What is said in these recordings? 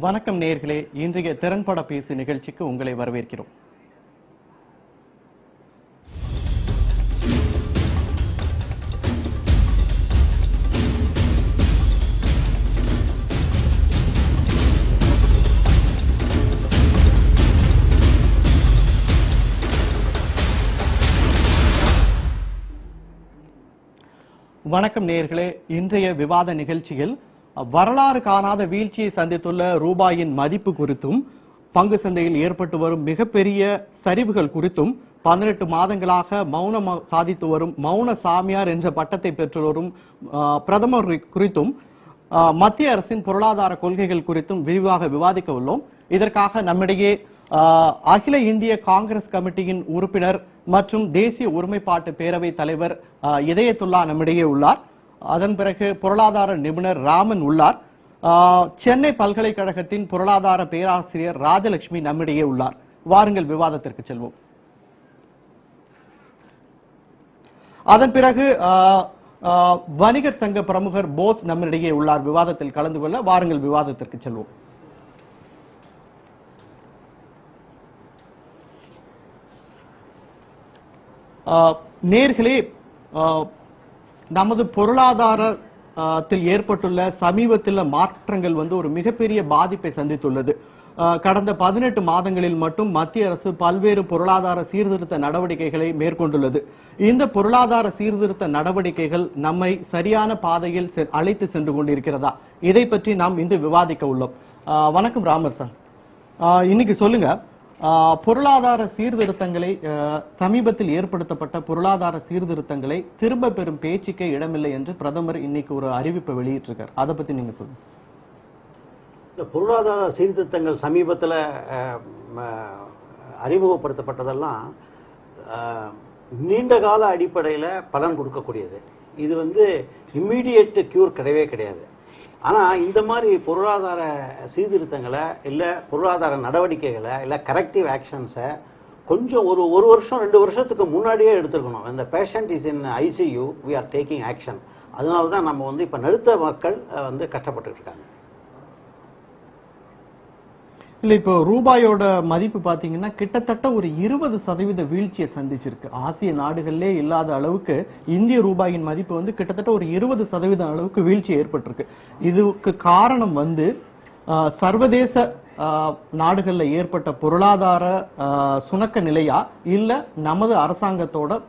வணக்கம் நேயர்களே, இன்றைய திறன்பட பேசு நிகழ்ச்சிக்கு உங்களை வரவேற்கிறோம். வணக்கம் நேயர்களே, இன்றைய விவாத நிகழ்ச்சியில் வரலாறு காணாத வீழ்ச்சியை சந்தித்துள்ள ரூபாயின் மதிப்பு குறித்தும் பங்கு சந்தையில் ஏற்பட்டு வரும் மிகப்பெரிய சரிவுகள் குறித்தும் 18 மாதங்களாக மௌனம் சாதித்து வரும் மௌன சாமியார் என்ற பட்டத்தை பெற்று வரும் பிரதமர் குறித்தும் மத்திய அரசின் பொருளாதார கொள்கைகள் குறித்தும் விரிவாக விவாதிக்க உள்ளோம். இதற்காக நம்மிடையே அகில இந்திய காங்கிரஸ் கமிட்டியின் உறுப்பினர் மற்றும் தேசிய ஒருமைப்பாட்டு பேரவை தலைவர் இதயத்துல்லா நம்மிடையே உள்ளார். அதன் பிறகு பொருளாதார நிபுணர் ராமன் உள்ளார். சென்னை பல்கலைக்கழகத்தின் பொருளாதார பேராசிரியர் ராஜலட்சுமி நம்மிடையே உள்ளார். வாருங்கள் விவாதத்திற்கு செல்வோம். அதன் பிறகு வணிகர் சங்க பிரமுகர் போஸ் நம்மிடையே உள்ளார் விவாதத்தில் கலந்து கொள்ள. வாருங்கள் விவாதத்திற்கு செல்வோம். நேர்களே, நமது பொருளாதாரத்தில் ஏற்பட்டுள்ள சமீபத்தில் மாற்றங்கள் ஒரு மிகப்பெரிய பாதிப்பை சந்தித்துள்ளது. கடந்த 18 மாதங்களில் மட்டும் மத்திய அரசு பல்வேறு பொருளாதார சீர்திருத்த நடவடிக்கைகளை மேற்கொண்டுள்ளது. இந்த பொருளாதார சீர்திருத்த நடவடிக்கைகள் நம்மை சரியான பாதையில் அழைத்து சென்று கொண்டிருக்கிறதா? இதை பற்றி நாம் இன்று விவாதிக்க உள்ளோம். வணக்கம் ராமர் சார், இன்னைக்கு சொல்லுங்க, பொருளாதார சீர்திருத்தங்களை சமீபத்தில் ஏற்படுத்தப்பட்ட பொருளாதார சீர்திருத்தங்களை திரும்ப பெறும் பேச்சுக்கே இடமில்லை என்று பிரதமர் இன்னைக்கு ஒரு அறிவிப்பை வெளியிட்டிருக்கார். அதை பத்தி நீங்க சொல்லுங்க. இந்த பொருளாதார சீர்திருத்தங்கள் சமீபத்தில் அறிமுகப்படுத்தப்பட்டதெல்லாம் நீண்ட கால அடிப்படையில் பலன் கொடுக்கக்கூடியது. இது இம்மீடியட் கியூர் கிடையவே கிடையாது. ஆனால் இந்த மாதிரி பொருளாதார சீர்திருத்தங்களை இல்லை பொருளாதார நடவடிக்கைகளை இல்லை கரெக்டிவ் ஆக்ஷன்ஸை கொஞ்சம் ஒரு வருஷம் 2 வருஷத்துக்கு முன்னாடியே எடுத்துருக்கணும். இந்த patient is in ICU, we are taking action. அதனால தான் நம்ம இப்போ நடுத்தர மக்கள் கஷ்டப்பட்டு இருக்காங்க. இல்ல, இப்போ ரூபாயோட மதிப்பு பாத்தீங்கன்னா கிட்டத்தட்ட ஒரு 20% வீழ்ச்சியை சந்திச்சிருக்கு. ஆசிய நாடுகளிலே இல்லாத அளவுக்கு இந்திய ரூபாயின் மதிப்பு கிட்டத்தட்ட ஒரு 20% அளவுக்கு வீழ்ச்சி ஏற்பட்டிருக்கு. இதுக்கு காரணம் சர்வதேச நாடுகள்ல ஏற்பட்ட பொருளாதார சுணக்க நிலையா இல்ல நமது அரசாங்கத்தோட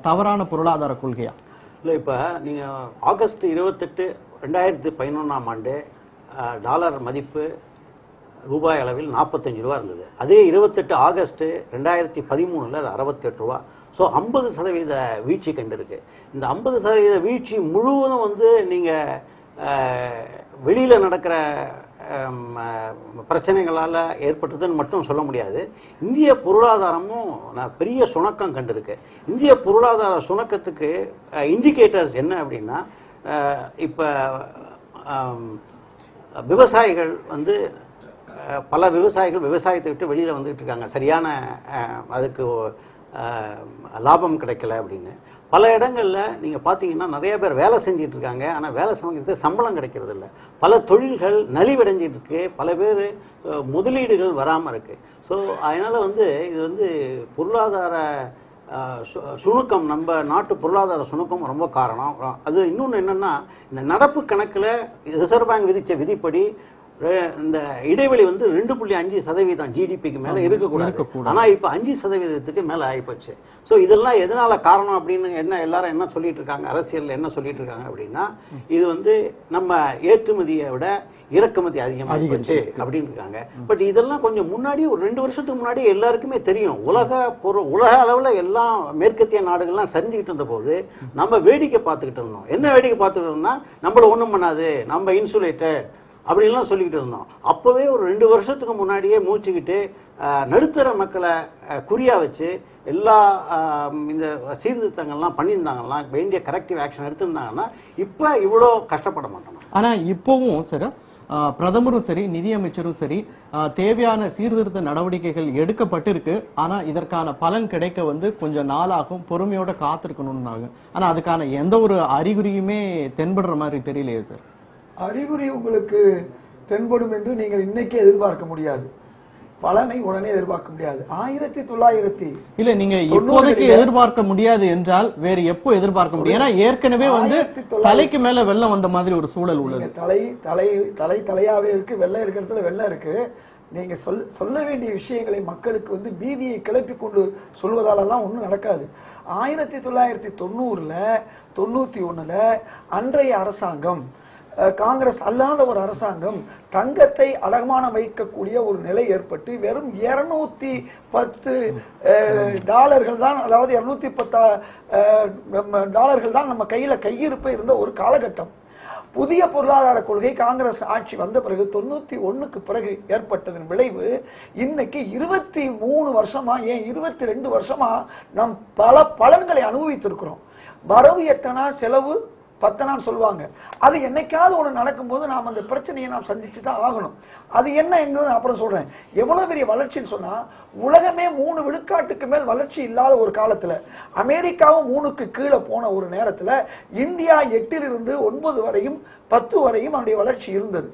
தவறான பொருளாதார கொள்கையா? இல்ல, இப்ப நீங்க ஆகஸ்ட் 28, 2011 டாலர் மதிப்பு ரூபாய் அளவில் 45 ரூபா இருந்தது. அதே 28 ஆகஸ்ட் 2013 அது 68 ரூபா. ஸோ 50% வீழ்ச்சி கண்டிருக்கு. இந்த 50% வீழ்ச்சி முழுவதும் நீங்கள் வெளியில் நடக்கிற பிரச்சனைகளால் ஏற்பட்டதுன்னு மட்டும் சொல்ல முடியாது. இந்திய பொருளாதாரமும் பெரிய சுணக்கம் கண்டிருக்கு. இந்திய பொருளாதார சுணக்கத்துக்கு இண்டிகேட்டர்ஸ் என்ன அப்படின்னா, இப்போ விவசாயிகள் பல விவசாயிகள் விவசாயத்தை விட்டு வெளியில் வந்துகிட்டு இருக்காங்க. சரியான அதுக்கு லாபம் கிடைக்கல அப்படின்னு பல இடங்களில் நீங்கள் பார்த்தீங்கன்னா நிறைய பேர் வேலை செஞ்சிட்டு இருக்காங்க. ஆனால் வேலை செஞ்சுட்டு சம்பளம் கிடைக்கிறது இல்லை. பல தொழில்கள் நலிவடைஞ்சிட்டு இருக்கு. பல பேர் முதலீடுகள் வராமல் இருக்கு. ஸோ அதனால் இது பொருளாதார சுணுக்கம், நம்ம நாட்டு பொருளாதார சுணுக்கம் ரொம்ப காரணம். அது இன்னொன்று என்னென்னா, இந்த நடப்பு கணக்கில் ரிசர்வ் பேங்க் விதித்த விதிப்படி இந்த இடைவெளி 2.5% ஜிடிபிக்கு மேல இருக்கக்கூடாது. ஆனா இப்ப 5% மேல ஆயிப்போச்சு. ஸோ இதெல்லாம் எதனால காரணம் அப்படின்னு எல்லாரும் என்ன சொல்லிட்டு இருக்காங்க, அரசியல் என்ன சொல்லிட்டு இருக்காங்க அப்படின்னா, இது நம்ம ஏற்றுமதியை விட இறக்குமதி அதிகமாக போச்சு அப்படின்னு இருக்காங்க. பட் இதெல்லாம் கொஞ்சம் முன்னாடி ஒரு 2 வருஷத்துக்கு முன்னாடி எல்லாருக்குமே தெரியும். உலக அளவுல எல்லாம் மேற்கத்திய நாடுகள்லாம் சரிஞ்சுக்கிட்டு இருந்த போது நம்ம வேடிக்கை பார்த்துக்கிட்டு இருந்தோம். என்ன வேடிக்கை பார்த்துக்கிட்டு இருந்தோம்னா, நம்மள ஒண்ணும் பண்ணாது, நம்ம இன்சுலேட்டட் அப்படின்லாம் சொல்லிக்கிட்டு இருந்தோம். அப்போவே ஒரு 2 வருஷத்துக்கு முன்னாடியே மூச்சுக்கிட்டு நடுத்தர மக்களை குறியா வச்சு எல்லா இந்த சீர்திருத்தங்கள்லாம் பண்ணியிருந்தாங்கன்னா, வேண்டிய கரெக்டிவ் ஆக்ஷன் எடுத்திருந்தாங்கன்னா இப்போ இவ்வளோ கஷ்டப்பட மாட்டோம். ஆனால் இப்போவும் சார், பிரதமரும் சரி நிதியமைச்சரும் சரி தேவையான சீர்திருத்த நடவடிக்கைகள் எடுக்கப்பட்டிருக்கு. ஆனா இதற்கான பலன் கிடைக்க கொஞ்சம் நாளாகும், பொறுமையோட காத்திருக்கணும்னாங்க. ஆனா அதுக்கான எந்த ஒரு அறிகுறியுமே தென்படுற மாதிரி தெரியலையே சார். அறிகுறி உங்களுக்கு தென்படும் என்று நீங்கள் இன்னைக்கே எதிர்பார்க்க முடியாது. பலனை உடனே எதிர்பார்க்க முடியாது. 1900 இல்ல நீங்க இப்போதைக்கு எதிர்பார்க்க முடியாது என்றால் வேறு எப்போ எதிர்பார்க்க முடியும்? ஏன்னா ஏற்கனவே வந்து தலைக்கு மேல வெள்ளம் வந்த மாதிரி ஒரு சூழல் உள்ளது. தலையாவே இருக்கு, வெள்ளம் இருக்கிற இடத்துல வெள்ளம் இருக்கு. நீங்க சொல்ல வேண்டிய விஷயங்களை மக்களுக்கு வந்து பீதியை கிளப்பி கொண்டு சொல்வதாலெல்லாம் ஒன்றும் நடக்காது. 1990 91 அன்றைய அரசாங்கம், காங்கிரஸ் அல்லாத ஒரு அரசாங்கம் தங்கத்தை அடமானம் வைக்கக்கூடிய ஒரு நிலை ஏற்பட்டு வெறும் 210 டாலர்கள் தான், அதாவது 210 டாலர்கள் தான் நம்ம கையிருப்பு இருந்த ஒரு காலகட்டம். புதிய பொருளாதார கொள்கை காங்கிரஸ் ஆட்சி வந்த பிறகு 91க்கு பிறகு ஏற்பட்டதன் விளைவு இன்னைக்கு 23 வருஷமா, ஏன் 22 வருஷமா நாம் பல பலன்களை அனுபவித்திருக்கிறோம். வரவு எட்டனா செலவு பத்தனான்னு சொல்லுவாங்க. அது என்னைக்காவது ஒன்று நடக்கும்போது நாம் அந்த பிரச்சனையை நாம் சந்திச்சு தான் ஆகணும். அது என்ன என்பது அப்புறம் சொல்றேன். எவ்வளவு பெரிய வளர்ச்சின்னு சொன்னா, உலகமே 3 விழுக்காட்டுக்கு மேல் வளர்ச்சி இல்லாத ஒரு காலத்துல, அமெரிக்காவும் 3க்கு கீழே போன ஒரு நேரத்துல இந்தியா 8லிருந்து 9 வரையும் 10 வரையும் அவருடைய வளர்ச்சி இருந்தது.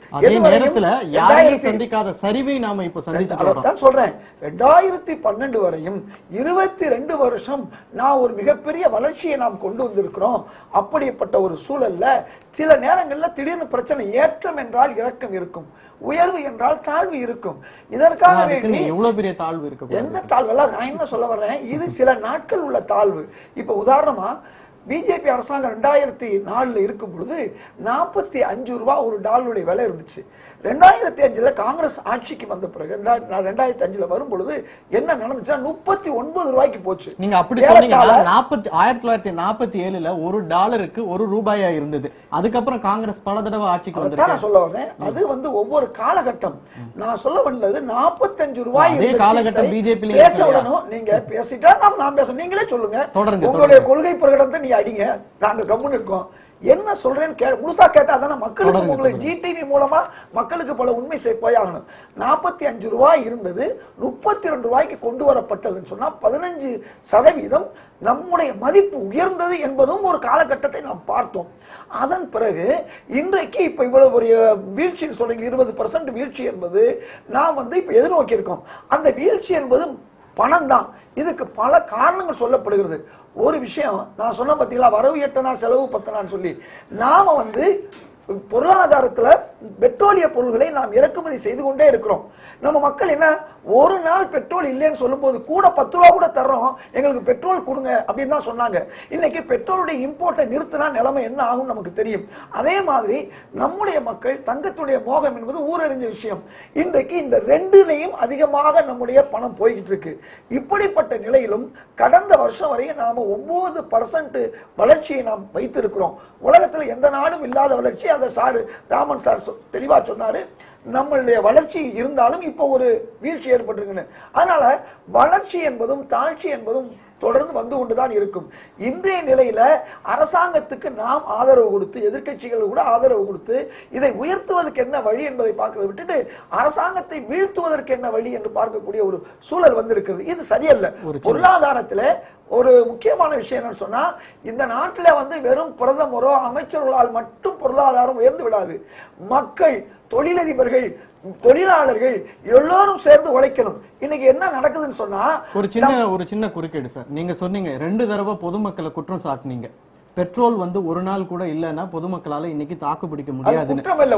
சந்திக்காத சரிவை நாம இப்ப சந்திச்சுதான் சொல்றேன். 2012 வரையும் 22 வருஷம் நான் ஒரு மிகப்பெரிய வளர்ச்சியை நாம் கொண்டு வந்திருக்கிறோம். அப்படிப்பட்ட ஒரு சூழல்ல சில நேரங்கள்ல திடீர்னு பிரச்சனை, ஏற்றம் என்றால் இறக்கம் இருக்கும், உயர்வு என்றால் தாழ்வு இருக்கும். இதற்காக வேண்டி எவ்வளவு பெரிய தாழ்வு இருக்கு, என்ன தாழ்வுலாம் நான் என்ன சொல்ல வர்றேன், இது சில நாட்கள் உள்ள தாழ்வு. இப்ப உதாரணமா பிஜேபி அரசாங்கம் 2004 இருக்கும் பொழுது 45 ரூபாய் ஒரு டாலருடைய விலை இருந்துச்சு. 2005 காங்கிரஸ் ஆட்சிக்கு வந்த பிறகு 2005 வரும் பொழுது என்ன நடந்துச்சா 39 ரூபாய்க்கு போச்சு. நீங்க அப்படி சொன்னீங்கன்னா 1947 ஒரு டாலருக்கு 1 ரூபாயா இருந்தது. அதுக்கப்புறம் காங்கிரஸ் பல தடவை ஆட்சிக்கு வந்து நான் சொல்ல வரேன். அது வந்து ஒவ்வொரு காலகட்டம். நான் சொல்ல வந்தது 45 ரூபாய் காலகட்டம் பிஜேபி பேச விடணும். நீங்க பேசிட்டா நான் பேச, நீங்களே சொல்லுங்க. உங்களுடைய கொள்கை பிரகடனத்தை நீங்க அடிங்க, நாங்க கம்முன்னு இருக்கோம். என்ன சொல்றேன்னு முழுசா கேட்டா தானே மக்களுக்கு, உங்களுக்கு ஜிடிவி மூலமா மக்களுக்கு பல உண்மை போயாகணும். 45 ரூபாய் இருந்தது 32 ரூபாய்க்கு கொண்டு வரப்பட்டதுன்னு சொன்னா 15% நம்முடைய மதிப்பு உயர்ந்தது என்பதும் ஒரு காலகட்டத்தை நாம் பார்த்தோம். அதன் பிறகு இன்றைக்கு இப்ப இவ்வளவு ஒரு வீழ்ச்சின்னு சொல்றீங்க, 20% வீழ்ச்சி என்பது நாம் வந்து இப்ப எதிர்நோக்கி இருக்கோம். அந்த வீழ்ச்சி என்பது பணம் தான். இதுக்கு பல காரணங்கள் சொல்லப்படுகிறது. ஒரு விஷயம் நான் சொன்ன பார்த்தீங்களா, வரவு எட்டனா செலவு பத்தனான்னு சொல்லி, நாம வந்து பொருளாதாரத்துல பெட்ரோலிய பொருள்களை நாம் இறக்குமதி செய்து கொண்டே இருக்கிறோம். நம்ம மக்கள் என்ன, ஒரு நாள் பெட்ரோல் இல்லைன்னு சொல்லும் போது கூட 10 ரூபா கூட தர்றோம், எங்களுக்கு பெட்ரோல் கொடுங்க அப்படின்னு தான் சொன்னாங்க. இன்னைக்கு பெட்ரோலுடைய இம்போர்ட்டை நிறுத்தினா நிலைமை என்ன ஆகும் நமக்கு தெரியும். அதே மாதிரி நம்முடைய மக்கள் தங்கத்துடைய மோகம் என்பது ஊரறிஞ்ச விஷயம். இன்றைக்கு இந்த ரெண்டுலையும் அதிகமாக நம்முடைய பணம் போய்கிட்டு இருக்கு. இப்படிப்பட்ட நிலையிலும் கடந்த வருஷம் வரையும் நாம 9% வளர்ச்சியை நாம் வைத்திருக்கிறோம். உலகத்துல எந்த நாடும் இல்லாத வளர்ச்சி. அதை ராமன் சார் தெளிவா சொன்னாரு. நம்மளுடைய வளர்ச்சி இருந்தாலும் இப்ப ஒரு வீழ்ச்சி ஏற்பட்டிருக்கு. அதனால வளர்ச்சி என்பதும் தாழ்ச்சி என்பதும் தொடர்ந்து வந்து கொண்டுதான் இருக்கும். இன்றைய நிலையில அரசாங்கத்துக்கு நாம் ஆதரவு கொடுத்து, எதிர்கட்சிகள் கூட ஆதரவு கொடுத்து, இதை உயர்த்துவதற்கு என்ன வழி என்பதை பார்க்கிறத விட்டுட்டு அரசாங்கத்தை வீழ்த்துவதற்கு என்ன வழி என்று பார்க்கக்கூடிய ஒரு சூழல் வந்திருக்கிறது. இது சரியல்ல. பொருளாதாரத்துல ஒரு முக்கியமான விஷயம் என்னன்னு சொன்னா, இந்த நாட்டில வந்து வெறும் பிரதமரோ அமைச்சர்களால் மட்டும் பொருளாதாரம் உயர்ந்து விடாது. மக்கள், தொழிலதிபர்கள், தொழிலாளர்கள் எல்லோரும் சேர்ந்து உழைக்கணும். இன்னைக்கு என்ன நடக்குதுன்னு சொன்னா, ஒரு சின்ன குறுக்கீடு சார். நீங்க சொன்னீங்க 2 தடவை பொதுமக்களை குற்றம் சாட்டினீங்க. பெட்ரோல் வந்து ஒரு நாள் கூட இல்லைன்னா பொதுமக்களால இன்னைக்கு தாக்கு பிடிக்க முடியாது.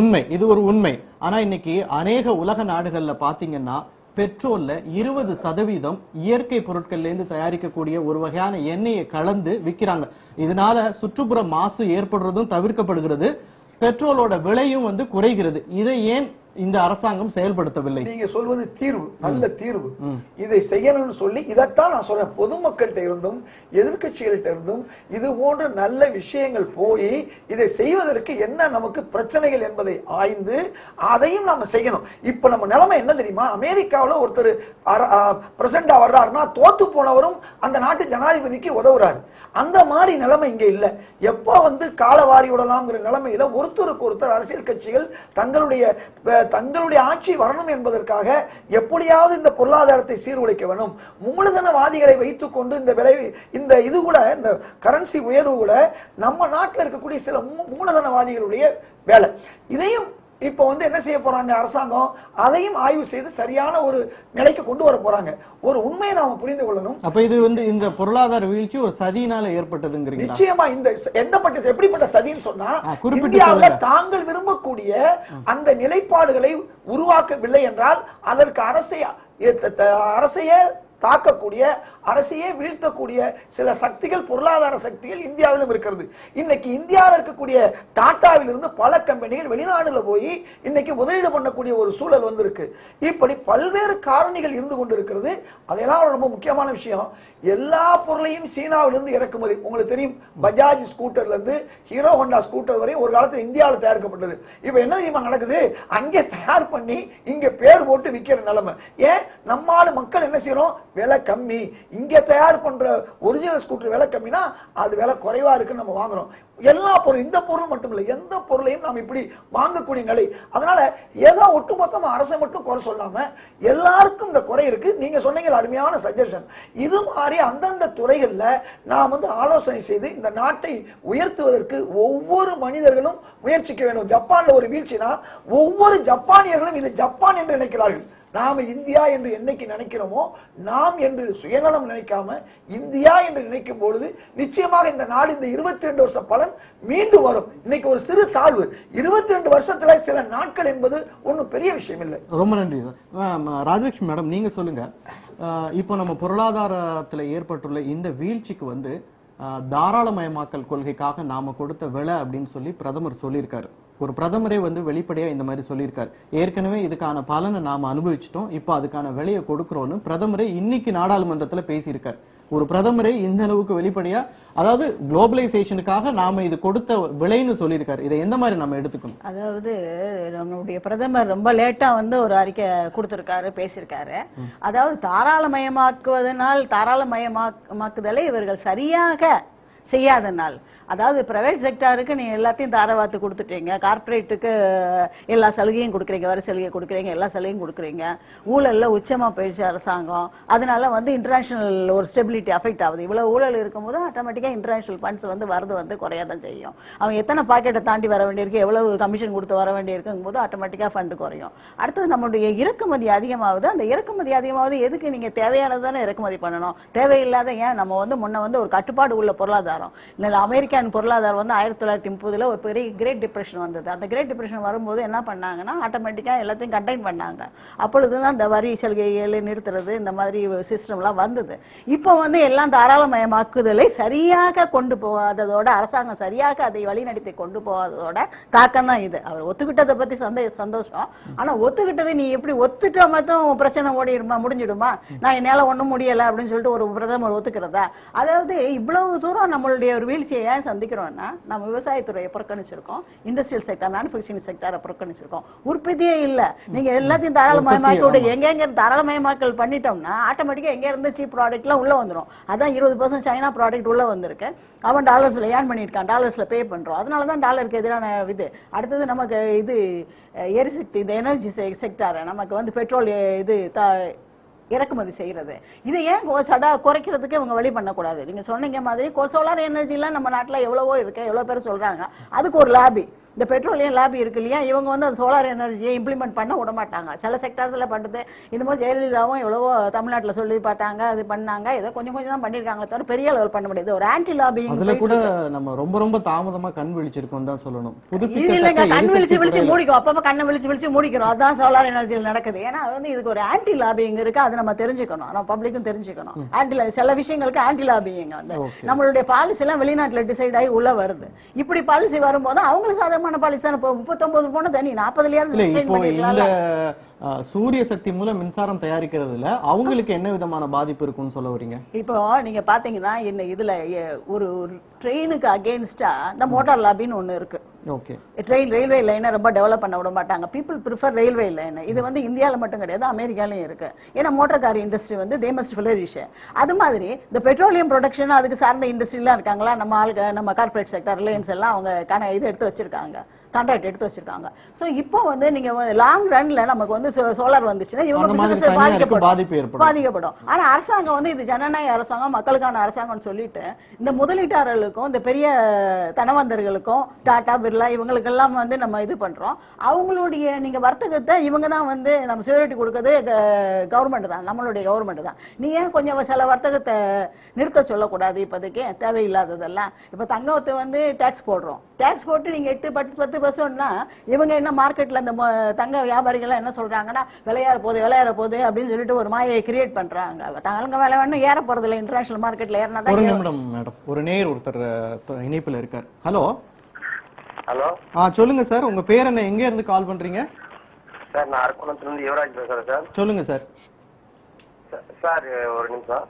உண்மை, இது ஒரு உண்மை. ஆனா இன்னைக்கு அநேக உலக நாடுகள்ல பாத்தீங்கன்னா பெட்ரோல்ல 20% இயற்கை பொருட்கள்ல இருந்து தயாரிக்கக்கூடிய ஒரு வகையான எண்ணெயை கலந்து விற்கிறாங்க. இதனால சுற்றுப்புற மாசு ஏற்படுறதும் தவிர்க்கப்படுகிறது, பெட்ரோலோட விலையும் வந்து குறைகிறது. இதை ஏன் இந்த அரசாங்கம் செயல்படுத்தவில்லை? நீங்க சொல்வது தீர்வு, நல்ல தீர்வு. இதை செய்யணும்னு சொல்லி இதைத்தான் நான் சொல்றேன். பொதுமக்கள்கிட்ட இருந்தும் எதிர்கட்சிகள்கிட்ட இருந்தும் இது போன்ற நல்ல விஷயங்கள் போய் இதை செய்வதற்கு என்ன நமக்கு பிரச்சனைகள் என்பதை ஆய்ந்து அதையும் நாம செய்யணும். இப்ப நம்ம நிலைமை என்ன தெரியுமா, அமெரிக்காவில் ஒருத்தர் பிரசிடண்டா வர்றாருன்னா தோத்து போனவரும் அந்த நாட்டு ஜனாதிபதிக்கு உதவுறாரு. அந்த மாதிரி நிலைமை இங்க இல்ல. எப்போ வந்து காலவாரி விடலாம்ங்கிற நிலைமையில ஒருத்தருக்கு ஒருத்தர் அரசியல் கட்சிகள் தங்களுடைய ஆட்சி வரணும் என்பதற்காக எப்படியாவது இந்த பொருளாதாரத்தை சீர்குலைக்க வேணும். மூலதனவாதிகளை வைத்துக் கொண்டு இந்த இது கூட, இந்த கரன்சி உயர்வு கூட நம்ம நாட்டில் இருக்கக்கூடிய சில மூலதனவாதிகளுடைய வேலை. இதையும் இப்போ வந்து என்ன செய்ய போறாங்க அரசாங்கம், அதையும் ஆய்வு செய்து சரியான ஒரு நிலைக்கு கொண்டு வர போறாங்க. ஒரு உண்மையை நாம புரிந்து கொள்ளணும். அப்ப இது வந்து இந்த பொருளாதார வீழ்ச்சி ஒரு சதியினால ஏற்பட்டதுங்கிறீங்களா? நிச்சயமா இந்த எப்படிப்பட்ட சதின்னு சொன்னா, இந்தியாவில் தாங்கள் விரும்பக்கூடிய அந்த நிலைப்பாடுகளை உருவாக்கவில்லை என்றால் அதற்கு அரசையே தாக்கக்கூடிய, அரசையே வீழ்த்தக்கூடிய சில சக்திகள், பொருளாதார சக்திகள் இந்தியாவிலும் இருக்கிறது. இன்னைக்கு இந்தியாவில் இருக்கக்கூடிய டாட்டாவில் இருந்து பல கம்பெனிகள் வெளிநாடுல போய் இன்னைக்கு முதலீடு பண்ணக்கூடிய ஒரு சூழல் வந்திருக்கு. இப்படி பல்வேறு காரணிகள் இருந்து கொண்டு இருக்கிறது. அதெல்லாம் ரொம்ப முக்கியமான விஷயம். எல்லா பொருளையும் சீனாவிலிருந்து இறக்குமதி. உங்களுக்கு தெரியும், பஜாஜ் ஸ்கூட்டர்ல இருந்து ஹீரோ ஹோண்டா ஸ்கூட்டர் வரை ஒரு காலத்தில் இந்தியாவில் தயாரிக்கப்பட்டது. இப்ப என்ன தெரியுமா நடக்குது, அங்கே தயார் பண்ணி இங்க பேர் போட்டு விற்கிற நிலைமை. ஏன் நம்மால மக்கள் என்ன செய்யறோம், விலை கம்மி, இங்க தயார் பண்ற ஒரிஜினல் ஸ்கூட்டர் விலை கம்மினா அது விலை குறைவா இருக்குன்னு நம்ம வாங்குறோம். எல்லா பொருள், இந்த பொருள் மட்டும் இல்லை, எந்த பொருளையும் நாம் இப்படி வாங்கக்கூடிய நிலை. அதனால ஏதோ ஒட்டுமொத்தமா அரசை மட்டும் குறை சொல்லாம எல்லாருக்கும் இந்த குறை இருக்கு. நீங்க சொன்னீங்க அருமையான சஜஷன். இது மாதிரி அந்தந்த துறைகள்ல நாம் வந்து ஆலோசனை செய்து இந்த நாட்டை உயர்த்துவதற்கு ஒவ்வொரு மனிதர்களும் முயற்சிக்க வேண்டும். ஜப்பான்ல ஒரு வீழ்ச்சினா ஒவ்வொரு ஜப்பானியர்களும் இது ஜப்பான் என்று நினைக்கிறார்கள். நாம இந்தியா என்று என்னைக்கு நினைக்கிறோமோ, நாம் என்று சுயநலம் நினைக்காம இந்தியா என்று நினைக்கும் பொழுது நிச்சயமாக இந்த நாடு இந்த 22 வருஷ பலன் மீண்டும் வரும். இன்னைக்கு ஒரு சிறு தாழ்வு, 22 வருஷத்துல சில நாட்கள் என்பது ஒன்றும் பெரிய விஷயம் இல்லை. ரொம்ப நன்றி ராஜலட்சுமி மேடம், நீங்க சொல்லுங்க. இப்போ நம்ம பொருளாதாரத்துல ஏற்பட்டுள்ள இந்த வீழ்ச்சிக்கு வந்து தாராளமயமாக்கல் கொள்கைக்காக நாம கொடுத்த விலை அப்படின்னு சொல்லி பிரதமர் சொல்லியிருக்காரு. ஒரு பிரதமரே வந்து வெளிப்படையா இந்த மாதிரி சொல்லியிருக்காரு. ஏற்கனவே இதுக்கான பலனை நாம அனுபவிச்சிட்டோம், இப்போ அதுக்கான விலையை கொடுக்கிறோம்னு பிரதமரே இன்னைக்கு நாடாளுமன்றத்துல பேசியிருக்காரு. ஒரு பிரதமரே இந்த அளவுக்கு வெளிப்படையா, அதாவது குளோபலைசேஷனுக்காக நாம இது கொடுத்த விலைன்னு சொல்லியிருக்காரு. இதை எந்த மாதிரி நம்ம எடுத்துக்கணும்? அதாவது நம்மளுடைய பிரதமர் ரொம்ப லேட்டா வந்து ஒரு அறிக்கை கொடுத்திருக்காரு, பேசியிருக்காரு. அதாவது தாராளமயமாக்குவதனால், தாராளமயமாக்குதலை இவர்கள் சரியாக செய்யாதனால், அதாவது பிரைவேட் செக்டாருக்கு நீங்க எல்லாத்தையும் தாரவாத்து கொடுத்துட்டீங்க, கார்பரேட்டுக்கு எல்லா சலுகையும் கொடுக்குறீங்க, வரி சலுகை கொடுக்குறீங்க, எல்லா சலுகையும் கொடுக்குறீங்க, ஊழல்ல உச்சமா போயிடுச்சு அரசாங்கம். அதனால வந்து இன்டர்நேஷனல் ஒரு ஸ்டெபிலிட்டி அஃபெக்ட் ஆகுது. இவ்வளவு ஊழல் இருக்கும்போது ஆட்டோமேட்டிக்கா இன்டர்நேஷனல் ஃபண்ட்ஸ் வந்து வரது வந்து குறையாதான் செய்யும். அவன் எத்தனை பாக்கெட்டை தாண்டி வர வேண்டியிருக்கு, எவ்வளவு கமிஷன் கொடுத்து வர வேண்டியிருக்கும் போது ஆட்டோமேட்டிக்கா ஃபண்ட் குறையும். அடுத்தது நம்மளுடைய இறக்குமதி அதிகமாகுது. அந்த இறக்குமதி அதிகமாகுது எதுக்கு, நீங்க தேவையானதானே இறக்குமதி பண்ணணும், தேவையில்லாத ஏன் நம்ம வந்து முன்ன வந்து ஒரு கட்டுப்பாடு உள்ள பொருளாதாரம். அமெரிக்கா பொருளாதாரம் வந்து 1930 ஒரு பெரிய கிரேட் டிப்ரெஷன் வந்தது. அந்த கிரேட் டிப்ரெஷன் வரும்போது என்ன பண்ணாங்கன்னா ஆட்டோமேட்டிக்கா எல்லாத்தையும் கண்டெயின் பண்ணாங்க. அப்பொழுதுதான் இந்த வரி சலுகைகளை நிறுத்துறது, இந்த மாதிரி சிஸ்டம்லாம் வந்தது. இப்போ வந்து எல்லாம் தாராளமயமாக்குதலை சரியாக கொண்டு போகாததோட, அரசாங்கம் சரியாக அதை வழிநடத்தி கொண்டு போகாததோட தாக்கம் தான் இது. அவர் ஒத்துக்கிட்டதை பத்தி சந்தோஷம். ஆனா ஒத்துக்கிட்டதை நீ எப்படி ஒத்துட்டா மட்டும் பிரச்சனை ஓடிடுமா, முடிஞ்சிடுமா, நான் என்னால ஒண்ணும் முடியல அப்படின்னு சொல்லிட்டு ஒரு பிரதமர் ஒத்துக்கிறதா? அதாவது இவ்வளவு தூரம் நம்மளுடைய ஒரு வீழ்ச்சியை ஏன் சந்திக்கிறோம்னா, நம்ம விவசாயத்துறையை புறக்கணிச்சிருக்கோம், இண்டஸ்ட்ரியல் செக்டர், மேனுஃபேக்சரிங் செக்டரை புறக்கணிச்சிருக்கோம். உற்பத்தியே இல்ல. நீங்க எல்லாத்தையும் தாராளமயமாக்கி எங்க தாராளமயமாக்கல் பண்ணிட்டோம்னா ஆட்டோமேட்டிக்கா எங்க இருந்து சீப் ப்ராடக்ட் எல்லாம் உள்ள வந்துடும். அதான் 20% சைனா ப்ராடக்ட் உள்ள வந்திருக்கு. அவன் டாலர்ஸ்ல ஏர்ன் பண்ணியிருக்கான், டாலர்ஸ்ல பே பண்றோம். அதனாலதான் டாலருக்கு எதிரான இது. அடுத்தது நமக்கு இது எரிசக்தி, இந்த எனர்ஜி செக்டார், நமக்கு வந்து பெட்ரோல் இது இறக்குமதி செய்யறது. இதை ஏன் குறைக்கிறதுக்கு இவங்க வழி பண்ணக்கூடாது? நீங்க சொன்னீங்க மாதிரி சோலார் எனர்ஜிலாம் நம்ம நாட்டில் எவ்வளவோ இருக்கு, எவ்வளவு பேர் சொல்றாங்க. அதுக்கு ஒரு லாபி, இந்த பெட்ரோலியம் லாபி இருக்கு இல்லையா, இவங்க வந்து அந்த சோலார் எனர்ஜியை இம்ப்ளிமெண்ட் பண்ண விட மாட்டாங்க. சில செக்டார்ஸ்ல பண்ணுறது. இன்னமும் ஜெயலலிதாவும் எவ்வளவோ தமிழ்நாட்டில் சொல்லி பார்த்தாங்க, அது பண்ணாங்க, ஏதோ கொஞ்சம் கொஞ்சம் தான் பண்ணியிருக்காங்க, தவிர பெரிய லெவல் பண்ண முடியாது. ஒரு ஆன்டி லாபிங் அதுல கூட நம்ம ரொம்ப ரொம்ப தாமதமா கண் விழிச்சிருக்கோம் தான் சொல்லணும். இல்லைங்க, கண் விழிச்சு மூடிக்கும், அப்பப்ப கண்ணை விழிச்சு மூடிக்கிறோம். அதுதான் சோலார் எனர்ஜியில் நடக்குது. ஏன்னா வந்து இதுக்கு ஒரு ஆன்டி லாபிங் இருக்கு, அது நம்ம தெரிஞ்சுக்கணும், நம்ம பப்ளிக்கும் தெரிஞ்சுக்கணும். சில விஷயங்களுக்கு ஆன்டி லாபிங் வந்து நம்மளுடைய பாலிசி எல்லாம் வெளிநாட்டுல டிசைட் ஆகி உள்ள வருது. இப்படி பாலிசி வரும்போது அவங்களுக்கு சாதகமான பாலிசி தானே. 39 போன தனி 40 சூரிய சக்தி மூலம் மின்சாரம் தயாரிக்கிறதுல அவங்களுக்கு என்ன விதமான பாதிப்பு இருக்குன்னு சொல்ல வரீங்க? இப்போ நீங்க பாத்தீங்கன்னா இதுல ஒரு ட்ரெயினுக்கு அகேன்ஸ்டா இந்த மோட்டார் லாபின்னு ஒண்ணு இருக்கு. ட்ரெயின் ரயில்வே லைனை ரொம்ப டெவலப் பண்ண விட மாட்டாங்க. People prefer railway line. இது வந்து இந்தியாவில் மட்டும் கிடையாது, அமெரிக்காலையும் இருக்கு. ஏன்னா மோட்டார் கார் இண்டஸ்ட்ரி வந்து தே மஸ்ட் ஃபிளரிஷ். அது மாதிரி இந்த பெட்ரோலியம் ப்ரொடக்ஷன் அதுக்கு சார்ந்த இண்டஸ்ட்ரிலாம் இருக்காங்களா, நம்ம கார்பரேட் செக்டர் ரிலையன்ஸ் எல்லாம் அவங்க இது எடுத்து வச்சிருக்காங்க. கான்ட்ராக்ட் எடுத்து வச்சிருக்காங்க. ஸோ இப்போ வந்து நீங்க லாங் ரன்ல நமக்கு வந்து சோலார் வந்துச்சுன்னா இவங்க பிசினஸ் பாதிக்கப்படும். ஆனா அரசாங்கம் வந்து இது ஜனநாயக அரசாங்கம், மக்களுக்கான அரசாங்கம்னு சொல்லிட்டு இந்த முதலீட்டாளர்களுக்கும் இந்த பெரிய தனவந்தர்களுக்கும் டாடா பிர்லா இவங்களுக்கெல்லாம் வந்து நம்ம இது பண்றோம். அவங்களுடைய நீங்க வர்த்தகத்தை இவங்க தான் வந்து நம்ம செக்யூரிட்டி கொடுக்கறது கவர்மெண்ட் தான், நம்மளுடைய கவர்மெண்ட் தான். நீ ஏன் கொஞ்சம் சில வர்த்தகத்தை நிறுத்த சொல்லக்கூடாது? இப்போதைக்கு தேவையில்லாததெல்லாம் இப்போ தங்கத்தை வந்து டேக்ஸ் போடுறோம், டேக்ஸ் போட்டு நீங்க 8-10% இவங்க என்ன மார்க்கெட்ல இந்த தங்க வியாபாரிகள் என்ன சொல்றாங்கன்னா விளையாட போகுது அப்படின்னு சொல்லிட்டு ஒரு மாயை கிரியேட் பண்றாங்க. தங்க விலை வேணும் ஏற போறது இல்லை, இன்டர்நேஷனல் மார்க்கெட்ல ஏறினா மேடம். ஒரு நேர் ஒருத்தர் இணைப்புல இருக்கார். ஹலோ சொல்லுங்க சார், உங்க பேர் என்ன, எங்க இருந்து கால் பண்றீங்க? சார் நான் அரக்கோணத்துல இருந்து யுவராஜ் பேசுறேன் சார். சொல்லுங்க சார். சார் ஒரு நிமிஷம்,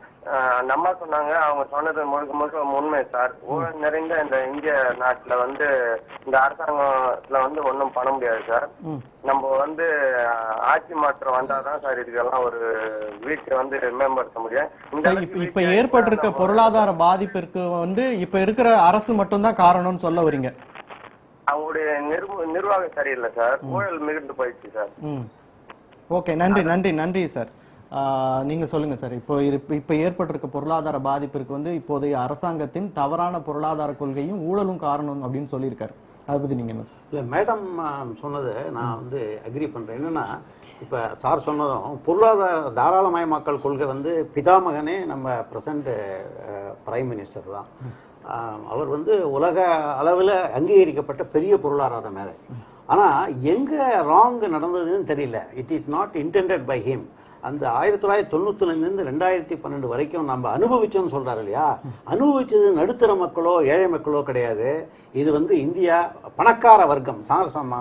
நம்ம சொன்னாங்க, அவங்க சொன்னது முழுக்க உண்மை சார். ஊழல் நிறைந்த இந்த இந்திய நாட்டுல வந்து இந்த அரசாங்கத்துல வந்து ஒன்றும் பண்ண முடியாது சார். நம்ம வந்து ஆட்சி மாற்றம் வந்தாதான் சார் இதுக்கெல்லாம் ஒரு வீட்டை வந்து மேம்படுத்த முடியும். இப்ப ஏற்பட்டிருக்க பொருளாதார பாதிப்பிற்கு வந்து இப்ப இருக்கிற அரசு மட்டும்தான் காரணம்னு சொல்ல வரீங்க? அவங்களுடைய நிர்வாகம் சரியில்லை சார், ஊழல் மிகுந்து போயிடுச்சு சார். ஓகே, நன்றி சார். நீங்க சொல்லுங்க சார். இப்போ ஏற்பட்டிருக்க பொருளாதார பாதிப்பிற்கு வந்து இப்போதைய அரசாங்கத்தின் தவறான பொருளாதார கொள்கையும் ஊழலும் காரணம் அப்படின்னு சொல்லியிருக்காரு. அதை பத்தி நீங்க என்ன? இல்லை, மேடம் சொன்னது நான் வந்து அக்ரி பண்றேன். என்னன்னா இப்போ சார் சொன்னதும் பொருளாதார தாராளமயமாக்கல் கொள்கை வந்து பிதாமகனே நம்ம பிரசன்ட் பிரைம் மினிஸ்டர் தான். அவர் வந்து உலக அளவில் அங்கீகரிக்கப்பட்ட பெரிய பொருளாதார மேலே. ஆனால் எங்கே ராங் நடந்ததுன்னு தெரியல. It is not intended by him. அந்த 1995 2012 வரைக்கும் நம்ம அனுபவிச்சோம்னு சொல்றாரு இல்லையா, அனுபவிச்சது நடுத்தர மக்களோ ஏழை மக்களோ கிடையாது. இது வந்து இந்தியா பணக்கார வர்க்கம்.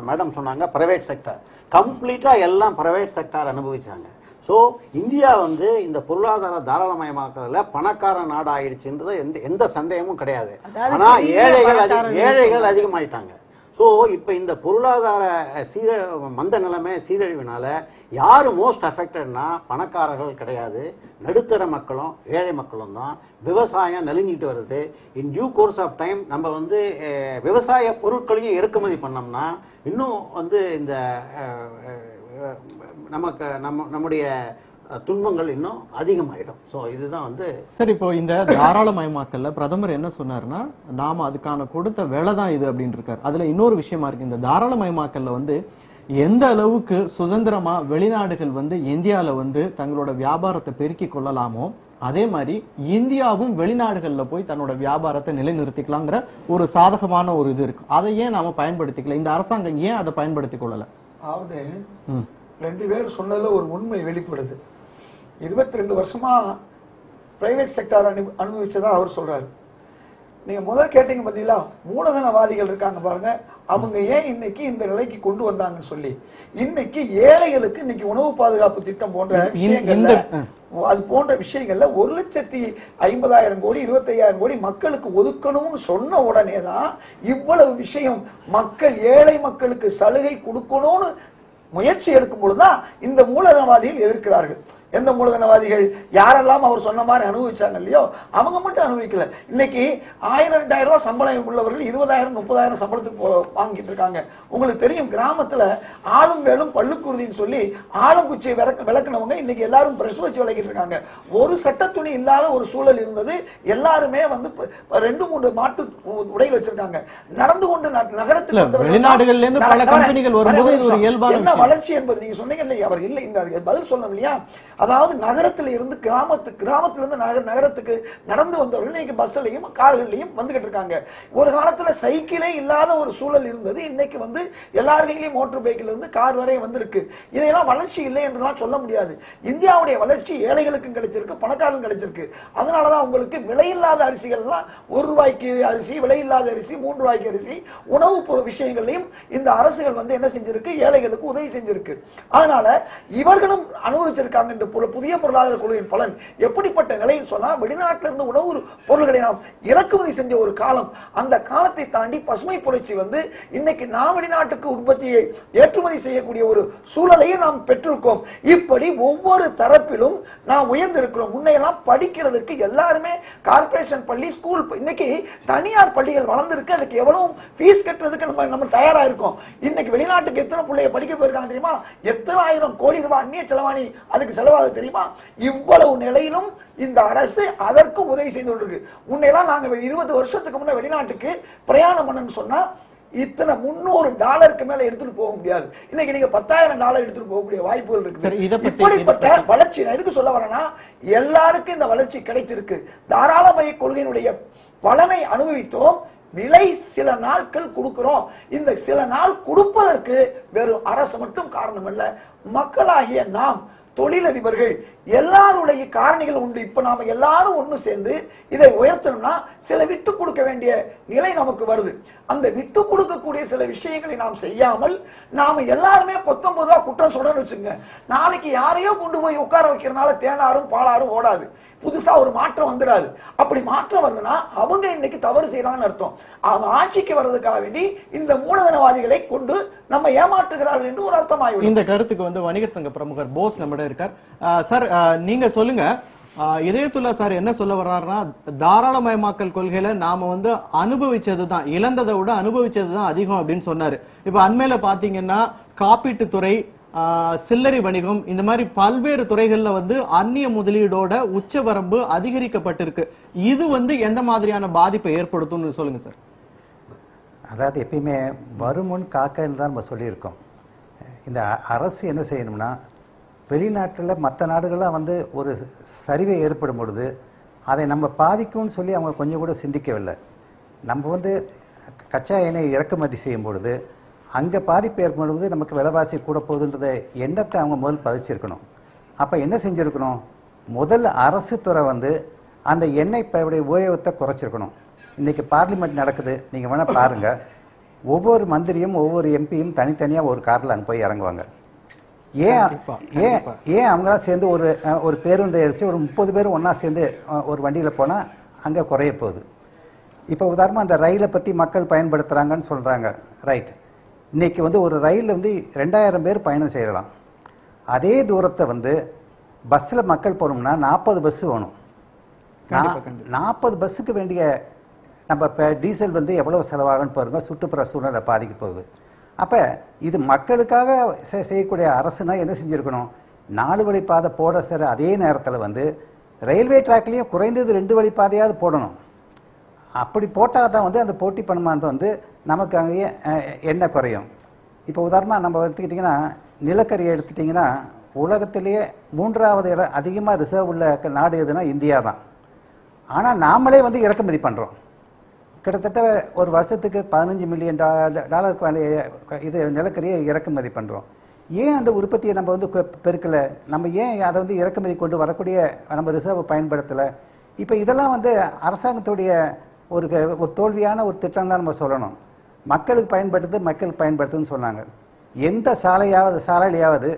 மேடம் சொன்னாங்க பிரைவேட் செக்டர், கம்ப்ளீட்டா எல்லாம் பிரைவேட் செக்டார் அனுபவிச்சாங்க. ஸோ இந்தியா வந்து இந்த பொருளாதார தாராளமயமாக்கல பணக்கார நாடு ஆயிடுச்சுன்றது எந்த சந்தேகமும் கிடையாது. ஆனா ஏழைகள் அதிகமாயிட்டாங்க. ஸோ இப்போ இந்த பொருளாதார மந்த நிலைமை சீரழிவினால யாரு மோஸ்ட் அஃபெக்டட்னா பணக்காரர்கள் கிடையாது, நடுத்தர மக்களும் ஏழை மக்களும் தான். விவசாயம் நலிஞ்சிட்டு வருது. In due course of time நம்ம வந்து விவசாய பொருட்களையும் இறக்குமதி பண்ணோம்னா இன்னும் வந்து இந்த நம்முடைய துன்பங்கள் இன்னும் அதிகமாயிடும். ஸோ இதுதான் வந்து சரி. இப்போ இந்த தாராளமயமாக்கல்ல பிரதமர் என்ன சொன்னாருன்னா, நாம அதுக்கான கொடுத்த வேலை தான் இது அப்படின்னு இருக்காரு. அதுல இன்னொரு விஷயமா இருக்கு, இந்த தாராளமயமாக்கல்ல வந்து எந்த அளவுக்கு சுதந்திரமா வெளிநாடுகள் வந்து இந்தியாவில வந்து தங்களோட வியாபாரத்தை பெருக்கி கொள்ளலாமோ அதே மாதிரி இந்தியாவும் வெளிநாடுகள்ல போய் தன்னோட வியாபாரத்தை நிலைநிறுத்திக்கலாங்கிற ஒரு சாதகமான ஒரு இது இருக்கு. அதை ஏன் நாம பயன்படுத்திக்கல? இந்த அரசாங்கம் ஏன் அதை பயன்படுத்திக் கொள்ளல? அதாவது 2 பேர் சொன்னதுல ஒரு உண்மை வெளிப்படுது. 22 வருஷமா பிரைவேட் செக்டார் அனுபவிச்சதா அவர் சொல்றாரு. நீங்க முதல் கேட்டீங்க பாத்தீங்களா, மூலதனவாதிகள் இருக்காங்க பாருங்க, அவங்க ஏன் இன்னைக்கு இந்த நிலைக்கு கொண்டு வந்தாங்கன்னு சொல்லி. இன்னைக்கு ஏழைகளுக்கு இன்னைக்கு உணவு பாதுகாப்பு திட்டம் போன்ற விஷயங்கள்ல அது போன்ற விஷயங்கள்ல 1,50,000 கோடி 25,000 கோடி மக்களுக்கு ஒதுக்கணும்னு சொன்ன உடனே தான் இவ்வளவு விஷயம் மக்கள் ஏழை மக்களுக்கு சலுகை கொடுக்கணும்னு முயற்சி எடுக்கும் பொழுதுதான் இந்த மூலதனவாதிகள் எதிர்க்கிறார்கள். எந்த மூலதனவாதிகள் யாரெல்லாம் அவர் சொன்ன மாதிரி அனுபவிச்சாங்க இல்லையோ அவங்க மட்டும் அனுபவிக்கல. இன்னைக்கு 1000-2000 ரூபாய் சம்பளம் உள்ளவர்கள் 20,000-30,000 சம்பளத்துக்கு வாங்கிட்டு இருக்காங்க. உங்களுக்கு தெரியும், கிராமத்துல ஆளும் வேலும் பள்ளுக்குருதின்னு சொல்லி ஆலங்குச்சியை விளக்குனவங்க இன்னைக்கு எல்லாரும் பிரஷ் வச்சு விளக்கிட்டு இருக்காங்க. ஒரு சட்ட துணி இல்லாத ஒரு சூழல் இருந்தது. எல்லாருமே வந்து 2-3 மாட்டு உடையில் வச்சிருக்காங்க. நடந்து கொண்டு நகரத்தில் வெளிநாடுகள்ல இருந்து பல கம்பெனிகள் வரும்போது இது ஒரு இயல்பான என்ன வளர்ச்சி என்பது நீங்க சொன்னீங்க இல்லையா, அவர் இல்லை இந்த பதில் சொல்லணும் இல்லையா. அதாவது நகரத்தில் இருந்து கிராமத்திலிருந்து நகரத்துக்கு நடந்து வந்தவர்கள் இன்னைக்கு பஸ்லையும் கார்களையும் வந்துகிட்டு இருக்காங்க. ஒரு காலத்துல சைக்கிளே இல்லாத ஒரு சூழல் இருந்தது. இன்னைக்கு வந்து எல்லார் கையிலையும் மோட்டர் பைக்கில் இருந்து கார் வரை வந்திருக்கு. இதையெல்லாம் வளர்ச்சி இல்லை என்றெல்லாம் சொல்ல முடியாது. இந்தியாவுடைய வளர்ச்சி ஏழைகளுக்கும் கிடைச்சிருக்கு, பணக்காரர்களும் கிடைச்சிருக்கு. அதனாலதான் உங்களுக்கு விலையில்லாத அரிசிகள் எல்லாம் 1 ரூபாய்க்கு அரிசி, விலையில்லாத அரிசி 3 ரூபாய்க்கு அரிசி, உணவு விஷயங்களையும் இந்த அரசுகள் வந்து என்ன செஞ்சிருக்கு, ஏழைகளுக்கு உதவி செஞ்சிருக்கு. அதனால இவர்களும் அனுபவிச்சிருக்காங்க. புதிய பொருளாதார கொள்கையின் பலன் எப்படிப்பட்ட நிலைன்னு சொன்னா, வெளிநாட்டிலிருந்து உணவு பொருள்களை நாம் இறக்குமதி செஞ்ச ஒரு காலம், அந்த காலத்தை தாண்டி பசுமை புரட்சி வந்து இன்னைக்கு நாம் வெளிநாட்டுக்கு உற்பத்தியை ஏற்றுமதி செய்யக்கூடிய ஒரு சூழலையும் நாம் பெற்றிருக்கோம். இப்படி ஒவ்வொரு தரப்பிலும் நாம் உயர்ந்திருக்கிறோம். முன்னையெல்லாம் படிக்கிறதுக்கு எல்லாருமே கார்ப்பரேஷன் பள்ளி, ஸ்கூல், இன்னைக்கு தனியார் பள்ளிகள் வளர்ந்துருக்கு. அதுக்கு எவ்வளவு ஃபீஸ் கட்டுறதுக்கு நம்ம தயாரா இருக்கோம். இன்னைக்கு வெளிநாட்டுக்கு எத்தனை பிள்ளைய படிக்க போயிருக்காங்க தெரியுமா? எத்தனை ஆயிரம் கோடி ரூபாய் அந்நிய செலவாணி அதுக்கு செலவாக தெரியுமா? இவ்வளவு நிலையிலும் இந்த அரசு அதற்கு உதவி செய்து கொண்டிருக்கு. முன்னெல்லாம் நாங்க 20 வருஷத்துக்கு முன்ன வெளிநாட்டுக்கு பிரயாணம் பண்ணணும்னு சொன்னா இத்தனை $300 மேல எடுத்துட்டு போக முடியாது. இன்னைக்கு நீங்க $10,000 எடுத்துட்டு போகக்கூடிய வாய்ப்புகள் இருக்கு. இப்படிப்பட்ட வளர்ச்சி நான் எதுக்கு சொல்ல வரேன்னா, எல்லாருக்கும் இந்த வளர்ச்சி கிடைத்திருக்கு. தாராளமய கொள்கையினுடைய பலனை அனுபவித்தோம். விலை சில நாட்கள் கொடுக்கிறோம். இந்த சில நாள் கொடுப்பதற்கு வெறும் அரசு மட்டும் காரணம் அல்ல, மக்களாகிய நாம், தொழிலதிபர்கள், எல்லாருடைய காரணிகள் உண்டு. இப்ப நாம எல்லாரும் ஒண்ணு சேர்ந்து இதை உயர்த்தணும்னா சில விட்டு கொடுக்க வேண்டிய நிலை நமக்கு வருது. அந்த விட்டு கொடுக்கக்கூடிய சில விஷயங்களை நாம் செய்யாமல் நாம எல்லாருமே 19 குற்றம் சொல்றன்னு வச்சுங்க, நாளைக்கு யாரையோ கொண்டு போய் உட்கார வைக்கிறதுனால தேனாரும் பாலாரும் ஓடாது. புதுசா ஒரு மாற்றம் வந்துடாது. அப்படி மாற்றம் வருதுன்னா அவங்க இன்னைக்கு தவறு செய்யறாங்கன்னு அர்த்தம். அவங்க ஆட்சிக்கு வர்றதுக்காக வேண்டி இந்த மூலதனவாதிகளை கொண்டு நம்ம ஏமாற்றுகிறார்கள் என்று ஒரு அர்த்தம் ஆகிவிடும். இந்த கருத்துக்கு வந்து வணிகர் சங்க பிரமுகர் போஸ் நம்மிடம் இருக்கார். சார், நீங்க சொல்லுங்க. இதயத்துல்லா சார் என்ன சொல்ல வர்றாருன்னா, தாராளமயமாக்கல் கொள்கையில நாம வந்து அனுபவிச்சதுதான், இழந்ததை விட அனுபவிச்சதுதான் அதிகம் அப்படின்னு சொன்னாரு. இப்ப அண்மையில பாத்தீங்கன்னா காப்பீட்டுத்துறை, சில்லறை வணிகம், இந்த மாதிரி பல்வேறு துறைகள்ல வந்து அந்நிய முதலீடோட உச்சவரம்பு அதிகரிக்கப்பட்டிருக்கு. இது வந்து எந்த மாதிரியான பாதிப்பை ஏற்படுத்தும்னு சொல்லுங்க சார். அதாவது எப்பயுமே வருமுன் காக்கன்னு தான் நம்ம சொல்லியிருக்கோம். இந்த அரசு என்ன செய்யணும்னா, வெளிநாட்டில் மற்ற நாடுகள்லாம் வந்து ஒரு சரிவை ஏற்படும் பொழுது அதை நம்ம பாதிக்கும்னு சொல்லி அவங்க கொஞ்சம் கூட சிந்திக்கவில்லை. நம்ம வந்து கச்சா எண்ணெய் இறக்குமதி செய்யும் பொழுது அங்கே பாதிப்பு ஏற்படுவது நமக்கு விலைவாசி கூட போகுதுன்றத எண்ணத்தை அவங்க முதல் பதிச்சிருக்கணும். அப்போ என்ன செஞ்சுருக்கணும், முதல் அரசு துறை வந்து அந்த எண்ணெய் பையுடைய உபயோகத்தை குறைச்சிருக்கணும். இன்றைக்கி பார்லிமெண்ட் நடக்குது, நீங்கள் வேணால் பாருங்கள். ஒவ்வொரு மந்திரியும் ஒவ்வொரு எம்பியும் தனித்தனியாக ஒரு காரில் அங்கே போய் இறங்குவாங்க. ஏன் அவங்களாம் சேர்ந்து ஒரு பேருந்தை அடித்து ஒரு 30 பேர் ஒன்றா சேர்ந்து ஒரு வண்டியில் போனால் அங்கே குறைய போகுது. இப்போ உதாரணமாக அந்த ரயிலை பற்றி மக்கள் பயன்படுத்துகிறாங்கன்னு சொல்கிறாங்க. ரைட், இன்றைக்கி வந்து ஒரு ரயிலில் வந்து 2000 பேர் பயணம் செய்யலாம். அதே தூரத்தை வந்து பஸ்ஸில் மக்கள் போகணும்னா 40 பஸ் வேணும். 40 பஸ்ஸுக்கு வேண்டிய நம்ம இப்போ டீசல் வந்து எவ்வளோ செலவாகுன்னு பாருங்க, சுற்றுப்புற சூழ்நிலை பாதிக்க போகுது. அப்போ இது மக்களுக்காக செய்யக்கூடிய அரசுனா என்ன செஞ்சுருக்கணும், 4 வழிப்பாதை போட சார். அதே நேரத்தில் வந்து ரயில்வே ட்ராக்லேயும் குறைந்தது 2 வழிப்பாதையாவது போடணும். அப்படி போட்டால் தான் வந்து அந்த போட்டி பணமானது வந்து நமக்கு அங்கேயே எண்ணெய் குறையும். இப்போ உதாரணமாக நம்ம எடுத்துக்கிட்டிங்கன்னா, நிலக்கரியை எடுத்துட்டிங்கன்னா உலகத்திலேயே 3வது இடம் அதிகமாக ரிசர்வ் உள்ள நாடு எதுனா இந்தியா தான். ஆனால் நாமளே வந்து இறக்குமதி பண்ணுறோம். கிட்டத்தட்ட ஒரு வருஷத்துக்கு $15 மில்லியன் இது நிலக்கரியை இறக்குமதி பண்ணுறோம். ஏன் அந்த உற்பத்தியை நம்ம வந்து பெருக்கலை? நம்ம ஏன் அதை வந்து இறக்குமதி கொண்டு வரக்கூடிய நம்ம ரிசர்வ் பயன்படுத்தலை? இப்போ இதெல்லாம் வந்து அரசாங்கத்துடைய ஒரு தோல்வியான ஒரு திட்டம் தான் நம்ம சொல்லணும். மக்களுக்கு பயன்படுத்துன்னு சொன்னாங்க. எந்த சாலையிலையாவது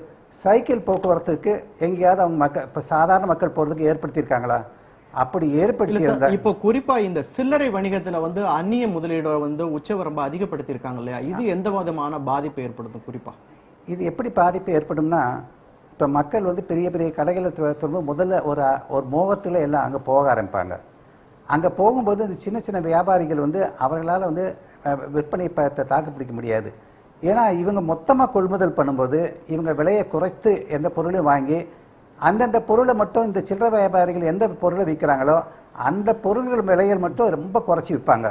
சைக்கிள் போக்குவரத்துக்கு எங்கேயாவது அவங்க இப்போ சாதாரண மக்கள் போகிறதுக்கு ஏற்படுத்தியிருக்காங்களா? அப்படி ஏற்படுத்தி இப்போ குறிப்பா இந்த சில்லறை வணிகத்துல வந்து அந்நிய முதலீடை வந்து உச்சவரம்பு அதிகப்படுத்தியிருக்காங்க இல்லையா, இது எந்த விதமான பாதிப்பை ஏற்படுத்தும்? குறிப்பா இது எப்படி பாதிப்பு ஏற்படும்னா, இப்போ மக்கள் வந்து பெரிய பெரிய கடைகளை திரும்ப முதல்ல ஒரு மோகத்தில் எல்லாம் அங்கே போக ஆரம்பிப்பாங்க. அங்கே போகும்போது இந்த சின்ன சின்ன வியாபாரிகள் வந்து அவர்களால் வந்து விற்பனை தாக்கு பிடிக்க முடியாது. ஏன்னா இவங்க மொத்தமாக கொள்முதல் பண்ணும்போது இவங்க விலையை குறைத்து எந்த பொருளையும் வாங்கி அந்தந்த பொருளை மட்டும் இந்த சில்லறை வியாபாரிகள் எந்த பொருளை விற்கிறாங்களோ அந்த பொருள்கள் விலைகள் மட்டும் ரொம்ப குறைச்சி விற்பாங்க.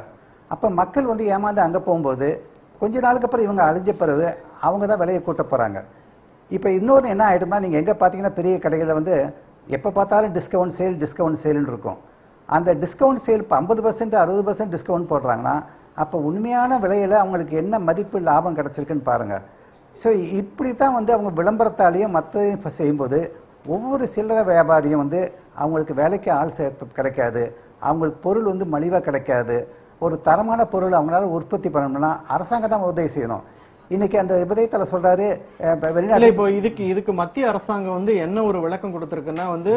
அப்போ மக்கள் வந்து ஏமாந்து அங்கே போகும்போது கொஞ்ச நாளுக்கு அப்புறம் இவங்க அழிஞ்ச பிறகு அவங்க தான் விலையை கூட்ட போகிறாங்க. இப்போ இன்னொன்று என்ன ஆகிடும்னா, நீங்கள் எங்கே பார்த்தீங்கன்னா பெரிய கடைகளில் வந்து எப்போ பார்த்தாலும் டிஸ்கவுண்ட் சேல்னு இருக்கும். அந்த டிஸ்கவுண்ட் சேல் இப்போ 50% 60% டிஸ்கவுண்ட் போடுறாங்கன்னா அப்போ உண்மையான விலையில் அவங்களுக்கு என்ன மதிப்பு லாபம் கிடச்சிருக்குன்னு பாருங்கள். ஸோ இப்படி தான் வந்து அவங்க விளம்பரத்தாலேயும் மற்றதையும் இப்போ செய்யும்போது ஒவ்வொரு சில்லறை வியாபாரியும் வந்து அவங்களுக்கு வேலைக்கு ஆள் கிடைக்காது, அவங்களுக்கு பொருள் வந்து மலிவாக கிடைக்காது. ஒரு தரமான பொருள் அவங்களால உற்பத்தி பண்ணணும்னா அரசாங்கம் தான் உதவி செய்யணும். இன்னைக்கு அந்த விபரீதத்தில் சொல்றாரு இல்ல வெளிநாட்டு இப்போ இதுக்கு மத்திய அரசாங்கம் வந்து என்ன ஒரு விளக்கம் கொடுத்திருக்குன்னா வந்து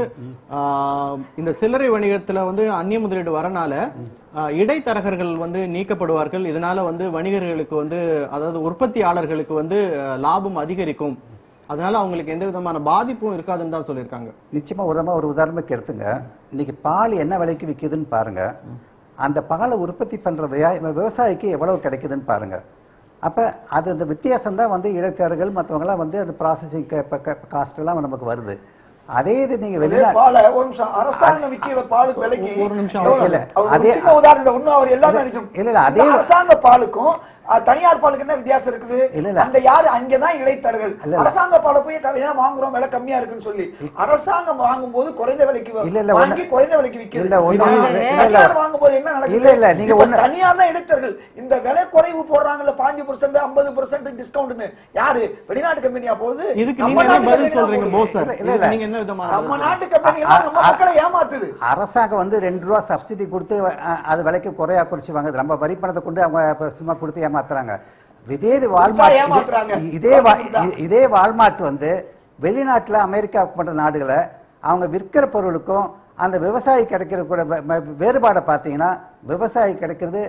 இந்த சில்லறை வணிகத்துல வந்து அந்நிய முதலீடு வரனால இடைத்தரகர்கள் வந்து நீக்கப்படுவார்கள், இதனால வந்து வணிகர்களுக்கு வந்து அதாவது உற்பத்தியாளர்களுக்கு வந்து லாபம் அதிகரிக்கும், அதனால அவங்களுக்கு எந்த விதமான பாதிப்பும் இருக்காதுன்னு தான் சொல்லியிருக்காங்க. நிச்சயமா ஒரு உதாரணத்துக்கு எடுத்துங்க. இன்னைக்கு பால் என்ன விலைக்கு விற்குதுன்னு பாருங்க, அந்த பாலை உற்பத்தி பண்ற விவசாயிக்கு எவ்வளவு கிடைக்குதுன்னு பாருங்க. அப்ப அது அந்த வித்தியாசம் தான் வந்து இடைத்தரகர்கள் மற்றவங்களாம் வந்து அந்த ப்ராசஸிங் காஸ்ட் எல்லாம் நமக்கு வருது. அதே இது நீங்க பாலை ஒரு நிமிஷம் அரசாங்கம் விற்கிற பாலுக்கு விலைக்கு ஒரு நிமிஷம் இல்ல அதே உதாரணம் ஒன்னும் அவர் எல்லாமே இல்ல அதே அரசாங்க பாலுக்கும் தனியார் பாலுக்கு என்ன வித்தியாசம் இருக்குது? அந்த யாரு அங்கதான் இடைத்தரகர்கள். அரசாங்க பாலை போய் வாங்குறோம் விலை கம்மியா இருக்குன்னு சொல்லி அரசாங்கம் வாங்கும் போது குறைந்த விலைக்கு வாங்கி குறைந்த விலைக்கு விற்கிறது. தனியார் வாங்கும் போது என்ன நடக்குது? தனியார் தான் இடைத்தரகர்கள். இந்த விலை குறைவு போடுறாங்கல்ல 5% 50% டிஸ்கவுண்ட்னு, யாரு? வெளிநாட்டு கம்பெனியா போகுது? நம்ம நாட்டு கம்பெனி நம்ம மக்களை ஏமாத்துது. அரசாங்கம் வந்து 2 ரூபா சப்சிடி கொடுத்து அது விலைக்கு குறையா குறிச்சு வாங்குது. நம்ம வரி பணத்தை கொண்டு அவங்க சும்மா கொடுத்து ஏமாத்துறாங்க. இதே வால்மார்ட் வந்து வெளிநாட்டுல அமெரிக்கா போன்ற நாடுகளை அவங்க விற்கிற பொருளுக்கும் அந்த விவசாயி கிடைக்கிற கூட வேறுபாடை பார்த்தீங்கன்னா விவசாயி கிடைக்கிறது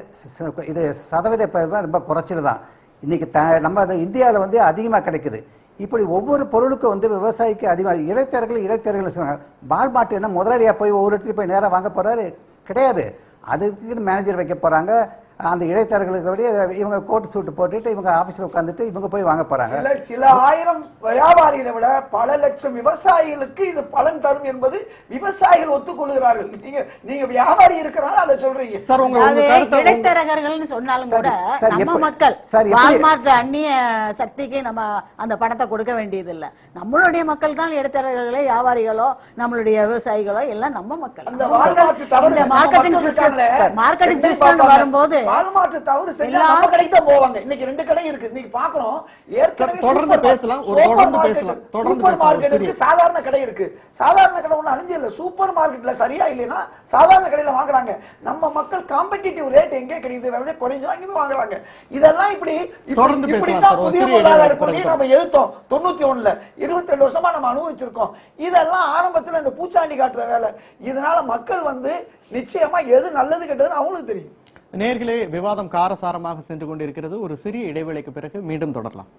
இது சதவீத பேர் தான் ரொம்ப குறைச்சல் தான். இன்னைக்கு நம்ம இந்தியாவில் வந்து அதிகமாக கிடைக்குது. இப்படி ஒவ்வொரு பொருளுக்கும் வந்து விவசாயிக்கு அதிகமாக இடைத்தரகர்கள் சொல்லுவாங்க. வால்மார்ட் என்ன முதலாளியா போய் ஒவ்வொரு இடத்துல போய் நேராக வாங்க போறாரு? கிடையாது. அதுக்கு மேனேஜர் வைக்க போறாங்க. அந்த இடைத்தரகர்களுக்கு இவங்க கோட் சூட் போட்டுட்டு இவங்க ஆபீஸ்ல உட்கார்ந்துட்டு இவங்க போய் வாங்க போறாங்க. சில ஆயிரம் வியாபாரிகளை விட பல லட்சம் விவசாயிகளுக்கு இது பலன் தரும் என்பது விவசாயிகள் ஒத்துக்கொள்கிறார்கள். நீங்க வியாபாரி இருக்கிறாங்க அதை சொல்றீங்க சார். உங்க இடைத்தரகர்கள்னு சொன்னாலும் கூட நம்ம மக்கள் வால்மார்ட் அந்நிய சக்திக்கு நம்ம அந்த பணத்தை கொடுக்க வேண்டியது இல்ல. நம்மளுடைய மக்கள் தான் இடைத்தரகர்களோ வியாபாரிகளோ நம்மளுடைய விவசாயிகளோ எல்லாம் நம்ம மக்கள். அந்த மார்க்கெட்டிங் சிஸ்டம் வரும்போது வால்மார்ட் தவறு செஞ்சா நம்ம கடைக்கு தான் போவாங்க. இன்னைக்கு 2 கடை இருக்கு. இன்னைக்கு பாக்குறோம். ஏற்கனவே தொடர்ந்து பேசலாம். சூப்பர் மார்க்கெட்டுக்கு சாதாரண கடை இருக்கு. சாதாரண கடை ஒண்ணு அழிஞ்சு இல்ல. சூப்பர் மார்க்கெட்ல சரியா இல்லைன்னா சாதாரண கடையில வாங்குறாங்க. நம்ம மக்கள் காம்படிட்டிவ் ரேட் எங்கே கிடைக்குது விலை குறைஞ்சு வாங்கி வாங்குறாங்க. இதெல்லாம் இப்படிதான் புதிய பொருளாதார கொள்கையை நம்ம எதிர்த்தோம் 91ல. 22 வருஷமா நம்ம அனுபவிச்சிருக்கோம். இதெல்லாம் ஆரம்பத்துல இந்த பூச்சாண்டி காட்டுற வேலை. இதனால மக்கள் வந்து நிச்சயமா எது நல்லது கெட்டதுன்னு அவங்களுக்கு தெரியும். நேயர்களே, விவாதம் காரசாரமாக சென்று கொண்டிருக்கிறது. ஒரு சிறிய இடைவேளைக்கு பிறகு மீண்டும் தொடரலாம்.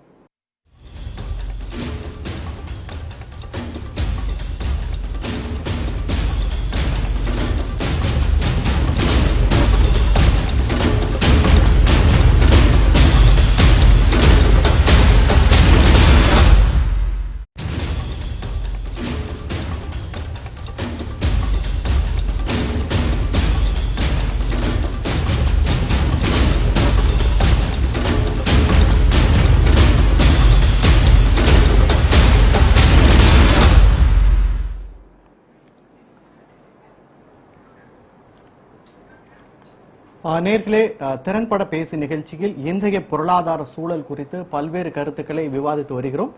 நேர்களே, திறன்பட பேசி நிகழ்ச்சியில் இன்றைய பொருளாதார சூழல் குறித்து பல்வேறு கருத்துக்களை விவாதித்து வருகிறோம்.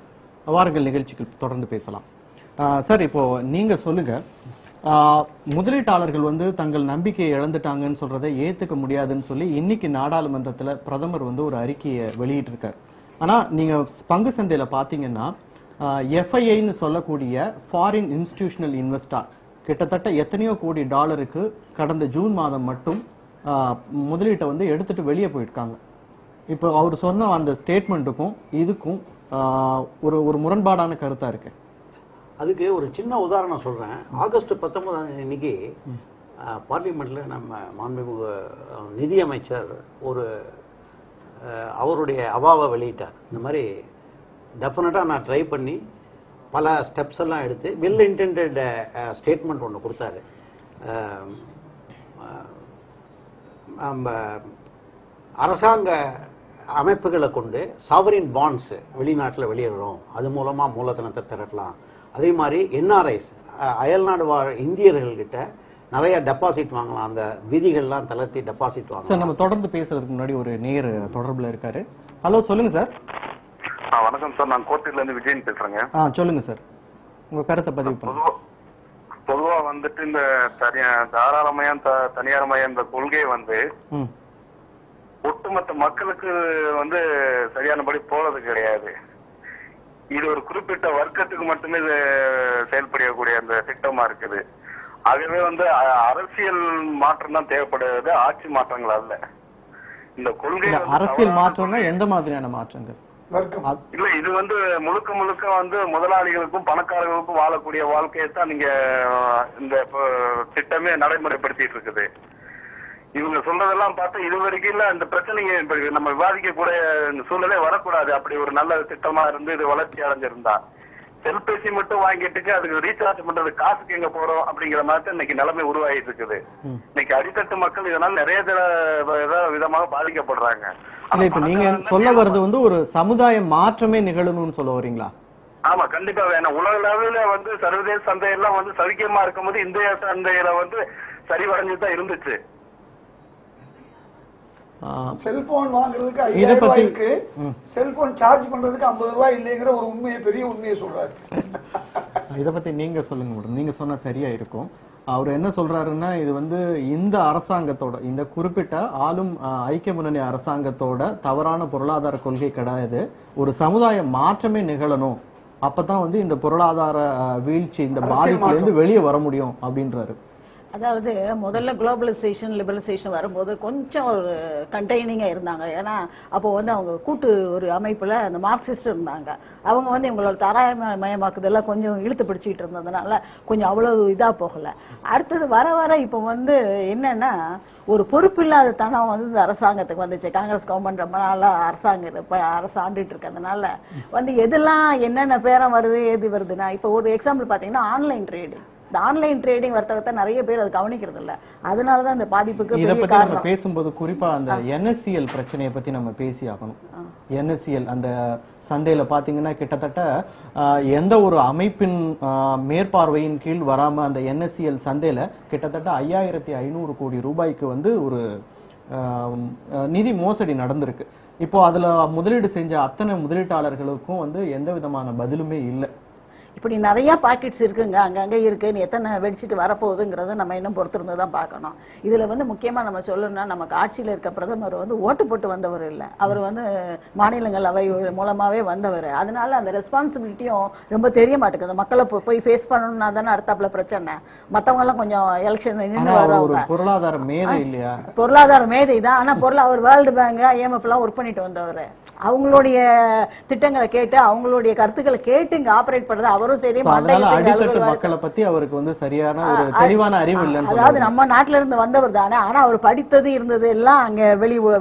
வாருங்கள் நிகழ்ச்சிக்கு தொடர்ந்து பேசலாம். சார், இப்போ நீங்க சொல்லுங்க, முதலீட்டாளர்கள் வந்து தங்கள் நம்பிக்கையை இழந்துட்டாங்கன்னு சொல்றதை ஏத்துக்க முடியாதுன்னு சொல்லி இன்னைக்கு நாடாளுமன்றத்துல பிரதமர் வந்து ஒரு அறிக்கையை வெளியிட்டிருக்காரு. ஆனா நீங்க பங்கு சந்தையில பாத்தீங்கன்னா எஃப்ஐஐன்னு சொல்லக்கூடிய ஃபாரின் இன்ஸ்டிடியூஷனல் இன்வெஸ்டர் கிட்டத்தட்ட எத்தனையோ கோடி டாலருக்கு கடந்த ஜூன் மாதம் மட்டும் முதலீட்டை வந்து எடுத்துட்டு வெளியே போயிருக்காங்க. இப்போ அவர் சொன்ன அந்த ஸ்டேட்மெண்ட்டுக்கும் இதுக்கும் ஒரு முரண்பாடான கருத்தா இருக்கு. அதுக்கு ஒரு சின்ன உதாரணம் சொல்றேன். ஆகஸ்ட் 19 இன்னைக்கு பார்லிமெண்ட்ல நம்ம மாண்புமிகு நிதியமைச்சர் அவருடைய அவாவை வெளியிட்டார். இந்த மாதிரி டெஃபினட்டாக நான் ட்ரை பண்ணி பல ஸ்டெப்ஸ் எல்லாம் எடுத்து வெல் இன்டெண்டட் ஸ்டேட்மெண்ட் ஒன்று கொடுத்தாரு. நம்ம அரசாங்க அமைப்புகளை கொண்டு சாவரின் பாண்ட்ஸ் வெளிநாட்டில் வெளியிடுறோம், அது மூலமாக மூலதனத்தை திரட்டலாம். அதே மாதிரி என்ஆர்ஐஸ் அயல்நாடு வாழ் இந்தியர்கள்கிட்ட நிறைய டெபாசிட் வாங்கலாம். அந்த விதிகள்லாம் தளர்த்தி டெபாசிட் வாங்கலாம். சார், நம்ம தொடர்ந்து பேசுறதுக்கு முன்னாடி ஒரு நேர் தொடர்புல இருக்காரு. ஹலோ, சொல்லுங்க சார். வணக்கம் சார், நான் கோட்டையில இருந்து விஜயன் பேசுறேங்க. சொல்லுங்க சார், உங்க கருத்தை பதிவு பண்ணுங்க. பொதுவா வந்துட்டு இந்த தாராளமயம் தனியார்மயம் இந்த கொள்கை வந்து ஒட்டுமொத்த மக்களுக்கு வந்து சரியானபடி போறது கிடையாது. இது ஒரு குறிப்பிட்ட வர்க்கத்துக்கு மட்டுமே இது செயல்படக்கூடிய அந்த திட்டமா இருக்குது. ஆகவே வந்து அரசியல் மாற்றம் தான் தேவைப்படுகிறது, ஆட்சி மாற்றங்கள் அல்ல. இந்த கொள்கை அரசியல் மாற்றம்னா எந்த மாதிரியான மாற்றங்கள்? இல்ல, இது வந்து முழுக்க முழுக்க வந்து முதலாளிகளுக்கும் பணக்காரர்களுக்கும் வாழக்கூடிய வாழ்க்கையை தான் நீங்க இந்த திட்டமே நடைமுறைப்படுத்திட்டு இருக்குது. இவங்க சொல்றதெல்லாம் பார்த்தா இது வரைக்கும் இல்ல இந்த பிரச்சனைங்க நம்ம விவாதிக்கக்கூடிய சூழ்நிலை வரக்கூடாது. அப்படி ஒரு நல்ல திட்டமா இருந்து இது வளர்ச்சி அடைஞ்சிருந்தா, செல்பேசி மட்டும் வாங்கிட்டு அதுக்கு ரீசார்ஜ் பண்றது காசுக்கு எங்க போறோம் அப்படிங்கிற மாதிரி இன்னைக்கு நிலைமை உருவாகிட்டு இருக்குது. இன்னைக்கு அடித்தட்டு மக்கள் இதனால நிறைய விதமாக பாதிக்கப்படுறாங்க. இப்ப நீங்க சொல்ல வர்றது வந்து ஒரு சமுதாய மாற்றமே நிகழணும்னு சொல்ல வரீங்களா? ஆமா, கண்டிப்பா வேணும். உலக அளவில் வந்து சர்வதேச சந்தையெல்லாம் வந்து சவிக்கமா இருக்கும்போது இந்திய சந்தையில வந்து சரிவடைஞ்சுதான் இருந்துச்சு. செல்போன் வாங்குறதுக்கு 5000 ரூபாய்க்கு செல்போன் சார்ஜ் பண்றதுக்கு 50 ரூபாய் இல்லைங்கிற ஒரு உண்மையை, பெரிய உண்மையை சொல்றாரு. இத பத்தி நீங்க சொல்லுங்க மேடம். நீங்க சொன்னா சரியா இருக்கும். அவர் என்ன சொல்றாருன்னா, இது வந்து இந்த அரசாங்கத்தோட, இந்த குறிப்பிட்ட ஆளும் ஐக்கிய முன்னணி அரசாங்கத்தோட தவறான பொருளாதார கொள்கை கிடையாது, ஒரு சமுதாய மாற்றமே நிகழணும், அப்பதான் வந்து இந்த பொருளாதார வீழ்ச்சி, இந்த பாதிப்புல இருந்து வெளியே வர முடியும் அப்படின்றாரு. அதாவது முதல்ல குளோபலைசேஷன் லிபரலைசேஷன் வரும்போது கொஞ்சம் ஒரு கண்டெய்னிங்காக இருந்தாங்க. ஏன்னா அப்போ வந்து அவங்க கூட்டு ஒரு அமைப்பில் அந்த மார்க்சிஸ்ட் இருந்தாங்க. அவங்க வந்து இவங்களோட தாராளமயமாக்குதெல்லாம் கொஞ்சம் இழுத்து பிடிச்சிக்கிட்டு இருந்ததுனால கொஞ்சம் அவ்வளோ இதாக போகலை. அடுத்தது வர வர இப்போ வந்து என்னன்னா ஒரு பொறுப்பில்லாத தனம் வந்து இந்த அரசாங்கத்துக்கு வந்துச்சு. காங்கிரஸ் கவர்மெண்ட் ரொம்ப நாளாக அரசு ஆண்டுட்டு இருக்கிறதுனால வந்து எதெல்லாம் என்னென்ன பேரம் வருது எது வருதுன்னா, இப்போ ஒரு எக்ஸாம்பிள் பார்த்தீங்கன்னா ஆன்லைன் ட்ரேடிங். இந்த ஆன்லைன் ட்ரேடிங் வர்த்தகத்தை நிறைய பேர் அது கவனிக்கிறது இல்ல. அதனாலதான் இந்த பாதிப்புக்கு பெரிய காரணம். பேசும்போது குறிப்பா அந்த NSCL பிரச்சனையை பத்தி நம்ம பேசி ஆகணும். NSCL அந்த சந்தையில பாத்தீங்கன்னா கிட்டத்தட்ட எந்த ஒரு அமைப்பின் மேற்பார்வையின் கீழ் வராம அந்த NSCL சந்தையில கிட்டத்தட்ட 5500 கோடி ரூபாய்க்கு வந்து ஒரு நிதி மோசடி நடந்திருக்கு. இப்போ அதுல முதலீடு செஞ்ச அத்தனை முதலீட்டாளர்களுக்கும் வந்து எந்த விதமான பதிலுமே இல்லை. இப்படி நிறைய பாக்கெட்ஸ் இருக்குங்க, அங்கங்கே இருக்கு, எத்தனை வெடிச்சிட்டு வரப்போகுதுங்கிறத நம்ம இன்னும் பொறுத்திருந்து தான் பார்க்கணும். இதில் வந்து முக்கியமாக நம்ம சொல்லணும்னா, நமக்கு ஆட்சியில் இருக்க பிரதமர் வந்து ஓட்டு போட்டு வந்தவர் இல்லை, அவர் வந்து மாநிலங்களவை மூலமாகவே வந்தவர். அதனால அந்த ரெஸ்பான்சிபிலிட்டியும் ரொம்ப தெரிய மாட்டேங்குது. மக்களை போய் ஃபேஸ் பண்ணணும்னா தானே அடுத்தாப்புல பிரச்சனை. மற்றவங்கெல்லாம் கொஞ்சம் எலெக்ஷன் நின்று வரவங்க பொருளாதார மேதை இல்லையா? பொருளாதார மேதை தான். ஆனால் அவர் வேர்ல்டு பேங்க் IMF ஒர்க் பண்ணிட்டு வந்தவர். அவங்களுடைய திட்டங்களை கேட்டு அவங்களுடைய கருத்துக்களை கேட்டு இங்க ஆபரேட் பண்றது அவரும் சரி. மக்களை பத்தி அவருக்கு வந்து சரியான ஒரு தெளிவான அறிவு இல்லை. அதாவது நம்ம நாட்டுல இருந்து வந்தவர் தானே, ஆனா அவர் படித்தது இருந்தது எல்லாம் அங்க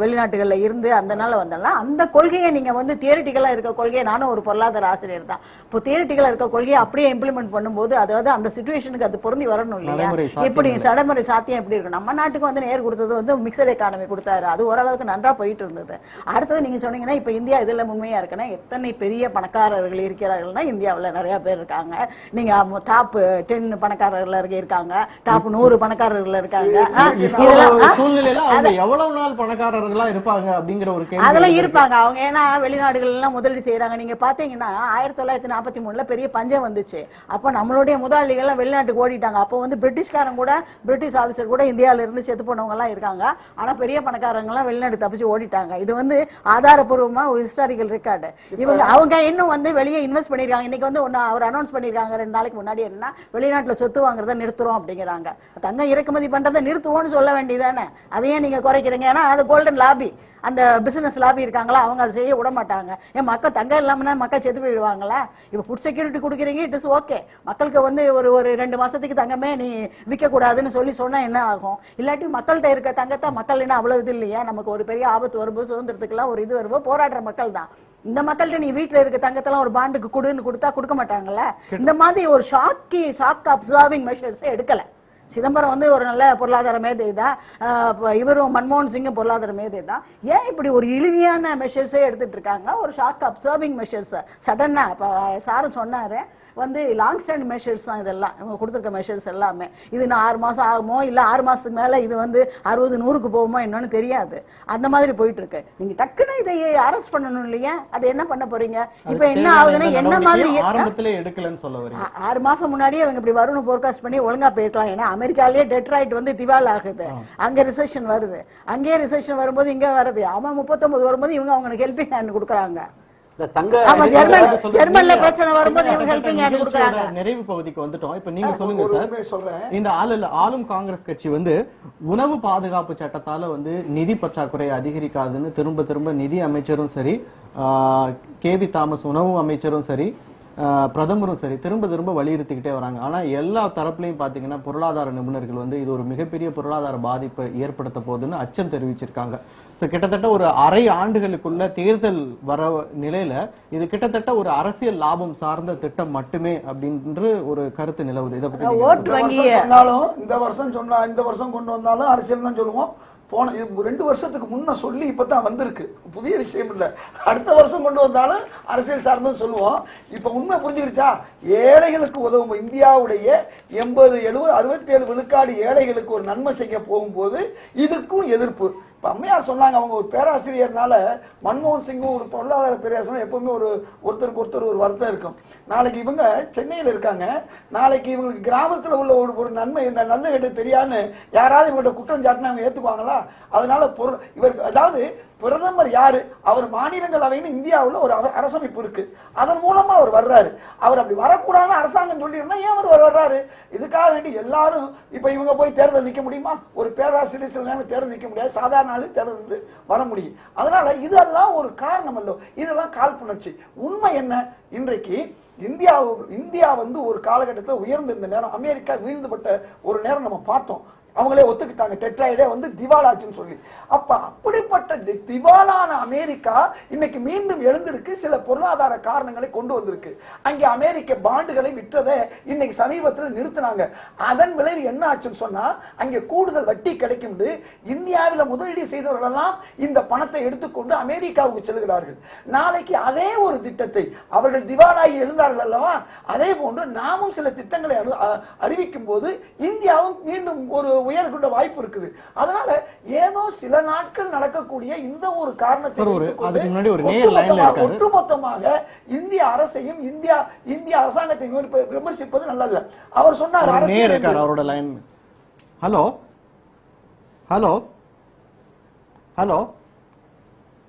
வெளிநாட்டுகள்ல இருந்து அதனால வந்தெல்லாம் அந்த கொள்கையை நீங்க வந்து தியரிட்டிக்கலா இருக்க கொள்கையை, நானும் ஒரு பொருளாதார ஆசிரியர் தான், இப்போ தியரிட்டிக்கலா இருக்க கொள்கையை அப்படியே இம்ப்ளிமெண்ட் பண்ணும்போது அதாவது அந்த சிச்சுவேஷனுக்கு அது பொருந்தி வரணும் இல்லையா? எப்படி சடமுறை சாத்தியம் எப்படி இருக்கும்? நம்ம நாட்டுக்கு வந்து நேர் கொடுத்தது வந்து மிக்சட் எக்கானமி கொடுத்தாரு, அது ஓரளவுக்கு நன்றா போயிட்டு இருந்தது. அடுத்தது நீங்க சொன்னீங்கன்னா இப்ப இந்தியா இதுல உண்மையா இருக்குன்னா எத்தனை பெரிய பணக்காரர்கள் இருக்கிறார்கள்னா இந்தியாவில் நிறைய பேர் இருக்காங்க. நீங்க டாப் 10 பணக்காரர்கள் இருக்காங்க, டாப் 100 பணக்காரர்கள் இருக்காங்க. எவ்வளவு நாள் பணக்காரர்களா இருப்பாங்க அப்படிங்கிற ஒரு கேள்வி அதெல்லாம் இருப்பாங்க அவங்க. ஏன்னா வெளிநாடுகள் எல்லாம் முதலீடு செய்யறாங்க. நீங்க பாத்தீங்கன்னா 1943 பெரிய பஞ்சம் வந்துச்சு. அப்ப நம்மளுடைய முதலாளிகள் எல்லாம் வெளிநாட்டுக்கு ஓடிட்டாங்க. அப்போ வந்து பிரிட்டிஷ்காரங்க கூட, பிரிட்டிஷ் ஆபீசர் கூட இந்தியாவில இருந்து செத்து போனவங்க எல்லாம் இருக்காங்க. ஆனா பெரிய பணக்காரங்க எல்லாம் வெளிநாடு தப்பிச்சு ஓடிட்டாங்க. இது வந்து ஆதாரப்பூர்வமா ஹிஸ்டாரிக்கல் ரெக்கார்டு. அவங்க இன்னும் வந்து வெளியே இன்வெஸ்ட் பண்ணிருக்காங்க. இன்னைக்கு வந்து அவர் அனௌன்ஸ் பண்ணிருக்காங்க 2 நாளைக்கு முன்னாடி, என்ன வெளிநாட்டுல சொத்து வாங்குறத நிறுத்துறோம் அப்படிங்கிறாங்க. தங்கம் இறக்குமதி பண்றதை நிறுத்துவோம்னு சொல்ல வேண்டியதானே, அதையே நீங்க குறைக்கிறீங்க. ஏன்னா அது கோல்டன் லாபி, அந்த பிசினஸ் லாபி இருக்காங்களா, அவங்க அதை செய்ய விட மாட்டாங்க. ஏன் மக்கள் தங்கம் இல்லாமனா மக்கள் செத்து போயிடுவாங்களா? இப்போ ஃபுட் செக்யூரிட்டி கொடுக்குறீங்க, இட் இஸ் ஓகே. மக்களுக்கு வந்து ஒரு 2 மாசத்துக்கு தங்கமே நீ விற்க கூடாதுன்னு சொன்னா என்ன ஆகும்? இல்லாட்டி மக்கள்கிட்ட இருக்க தங்கத்தை மக்கள் என்ன அவ்வளவு இது இல்லையா? நமக்கு ஒரு பெரிய ஆபத்து வரும்போது, சுதந்திரத்துக்குலாம் ஒரு இது வரும்போது போராடுற மக்கள் தான். இந்த மக்கள்கிட்ட நீ வீட்டுல இருக்க தங்கத்தெல்லாம் ஒரு பாண்டுக்கு கொடுக்க மாட்டாங்கல்ல. இந்த மாதிரி ஒரு ஷாக் அப்சர்விங் மெஷர்ஸ் எடுக்கல. சிதம்பரம் வந்து ஒரு நல்ல பொருளாதார மேதை தான், இவரும் மன்மோகன் சிங்கும் பொருளாதார மேதை தான். ஏன் இப்படி ஒரு இழிவியான மெஷர்ஸே எடுத்துட்டு இருக்காங்க? ஒரு ஷாக் அப்சர்விங் மெஷர்ஸ் சடனா. இப்போ சாரும் சொன்னாரு, வந்து லாங் ஸ்டாண்ட் மெஷர்ஸ் தான் இதெல்லாம் இவங்க கொடுத்துருக்க மெஷர்ஸ் எல்லாமே. இது இன்னும் 6 மாசம் ஆகுமோ இல்ல 6 மாசத்துக்கு மேல இது வந்து 60-100க்கு போகுமோ என்னன்னு தெரியாது. அந்த மாதிரி போயிட்டு இருக்கு. நீங்க டக்குன்னு இதை அரெஸ்ட் பண்ணணும் இல்லையா? அதை என்ன பண்ண போறீங்க? இப்ப என்ன ஆகுதுன்னா என்ன மாதிரி ஆரம்பத்திலே எடுக்கலன்னு சொல்ல வரீங்க? 6 மாசம் முன்னாடியே இவங்க இப்படி வரும்னு ஃபோர்காஸ்ட் பண்ணி ஒழுங்கா போயிருக்கலாம். ஏன்னா அமெரிக்காலேயே டெட்ராய்ட் வந்து திவால் ஆகுது, அங்க ரிசெஷன் வருது, அங்கேயே ரிசெஷன் வரும்போது இங்க வருது. அவன் 39 வரும்போது இவங்க அவங்களுக்கு ஹெல்பிங் ஹேண்ட் கொடுக்குறாங்க. நிறைவு பகுதிக்கு வந்துட்டோம். இப்ப நீங்க சொல்லுங்க சார், இந்த ஆளும் காங்கிரஸ் கட்சி வந்து உணவு பாதுகாப்பு சட்டத்தால வந்து நிதி பற்றாக்குறை அதிகரிக்காதுன்னு திரும்ப திரும்ப நிதி அமைச்சரும் சரி, கேவி தாமஸ் உணவு அமைச்சரும் சரி, பிரதமரும் சரி திரும்ப திரும்ப வலியுறுத்திக்கிட்டே வராங்க. ஆனா எல்லா தரப்புலையும் பாத்தீங்கன்னா பொருளாதார நிபுணர்கள் வந்து இது ஒரு மிகப்பெரிய பொருளாதார பாதிப்பை ஏற்படுத்த போகுதுன்னு அச்சம் தெரிவிச்சிருக்காங்க. கிட்டத்தட்ட ஒரு அரை ஆண்டுகளுக்குள்ள தேர்தல் வர நிலையில இது கிட்டத்தட்ட ஒரு அரசியல் லாபம் சார்ந்த திட்டம் மட்டுமே அப்படின்ற ஒரு கருத்து நிலவுது. இதை பத்தி இந்த வருஷம் கொண்டு வந்தாலும் அரசியல் தான் சொல்லுவோம். போன 2 வருஷத்துக்கு முன்ன சொல்லி இப்பதான் வந்திருக்கு, புதிய விஷயம் இல்ல. அடுத்த வருஷம் கொண்டு வந்தாலும் அரசியல் சார்ந்து சொல்லுவோம். இப்ப உண்மை புரிஞ்சுக்கிச்சா? ஏழைகளுக்கு உதவும் இந்தியாவுடைய 80, 70, 67 விழுக்காடு ஏழைகளுக்கு ஒரு நன்மை செய்ய போகும்போது இதுக்கும் எதிர்ப்பு. இப்ப அம்மையார் சொன்னாங்க, அவங்க ஒரு பேராசிரியர்னால மன்மோகன் சிங்கும் ஒரு பொருளாதார பேராசிரியர் எப்பவுமே ஒருத்தருக்கு ஒருத்தர் ஒரு வருத்தம் இருக்கும். நாளைக்கு இவங்க சென்னையில் இருக்காங்க, நாளைக்கு இவங்களுக்கு கிராமத்தில் உள்ள ஒரு நன்மை நல்ல கேட்டு தெரியான்னு யாராவது இவங்கள்ட்ட குற்றம் சாட்டினா அவங்க ஏற்றுக்குவாங்களா? அதனால இவருக்கு அதாவது பிரதமர் யாரு? அவர் மாநிலங்களவைன்னு இந்தியாவில் ஒரு அரசமைப்பு இருக்கு, அதன் மூலமா அவர் வர்றாரு. அவர் அப்படி வரக்கூடாதுன்னு அரசாங்கம் சொல்லியிருந்தா ஏன் அவர் வர்றாரு? இதுக்காக வேண்டி எல்லாரும் இப்ப இவங்க போய் தேர்தல் நிக்க முடியுமா? ஒரு பேராசிரியர் சில நேரம் தேர்தல் நிக்க முடியாது, சாதாரண ஆளு தேர்தல் வர முடியும். அதனால இதெல்லாம் ஒரு காரணம் அல்ல, இதெல்லாம் காழ்ப்புணர்ச்சி. உண்மை என்ன? இன்றைக்கு இந்தியா வந்து ஒரு காலகட்டத்தில் உயர்ந்திருந்த நேரம், அமெரிக்கா வீழ்ந்துபட்ட ஒரு நேரம் நம்ம பார்த்தோம். அவங்களே ஒத்துக்கிட்டாங்க, டெட்ராய்டே வந்து திவாலாச்சுன்னு சொல்லி. அப்ப அப்படிப்பட்ட திவாலான அமெரிக்கா இன்னைக்கு மீண்டும் எழுந்திருக்கு, சில பொருளாதார காரணங்களை கொண்டு வந்திருக்கு. அங்கே அமெரிக்க பாண்டுகளை விற்றதை இன்னைக்கு சமீபத்தில் நிறுத்தினாங்க. அதன் விளைவு என்ன ஆச்சுன்னு சொன்னா, அங்கே கூடுதல் வட்டி கிடைக்கும். இந்தியாவில் முதலீடு செய்தவர்கள் எல்லாம் இந்த பணத்தை எடுத்துக்கொண்டு அமெரிக்காவுக்கு செல்கிறார்கள். நாளைக்கு அதே ஒரு திட்டத்தை அவர்கள் திவாலாகி எழுந்தார்கள் அல்லவா, அதே போன்று நாமும் சில திட்டங்களை அறிவிக்கும் போது இந்தியாவும் மீண்டும் ஒரு உயர்கொண்ட வாய்ப்பு இருக்குது. அதனால ஏதோ சில நாட்கள் நடக்கக்கூடிய இந்த ஒரு காரணத்தை ஒட்டுமொத்தமாக இந்திய அரசையும் இந்திய அரசாங்கத்தை விமர்சிப்பது நல்லது. அவர் சொன்னார், அவரோட லைன். ஹலோ ஹலோ ஹலோ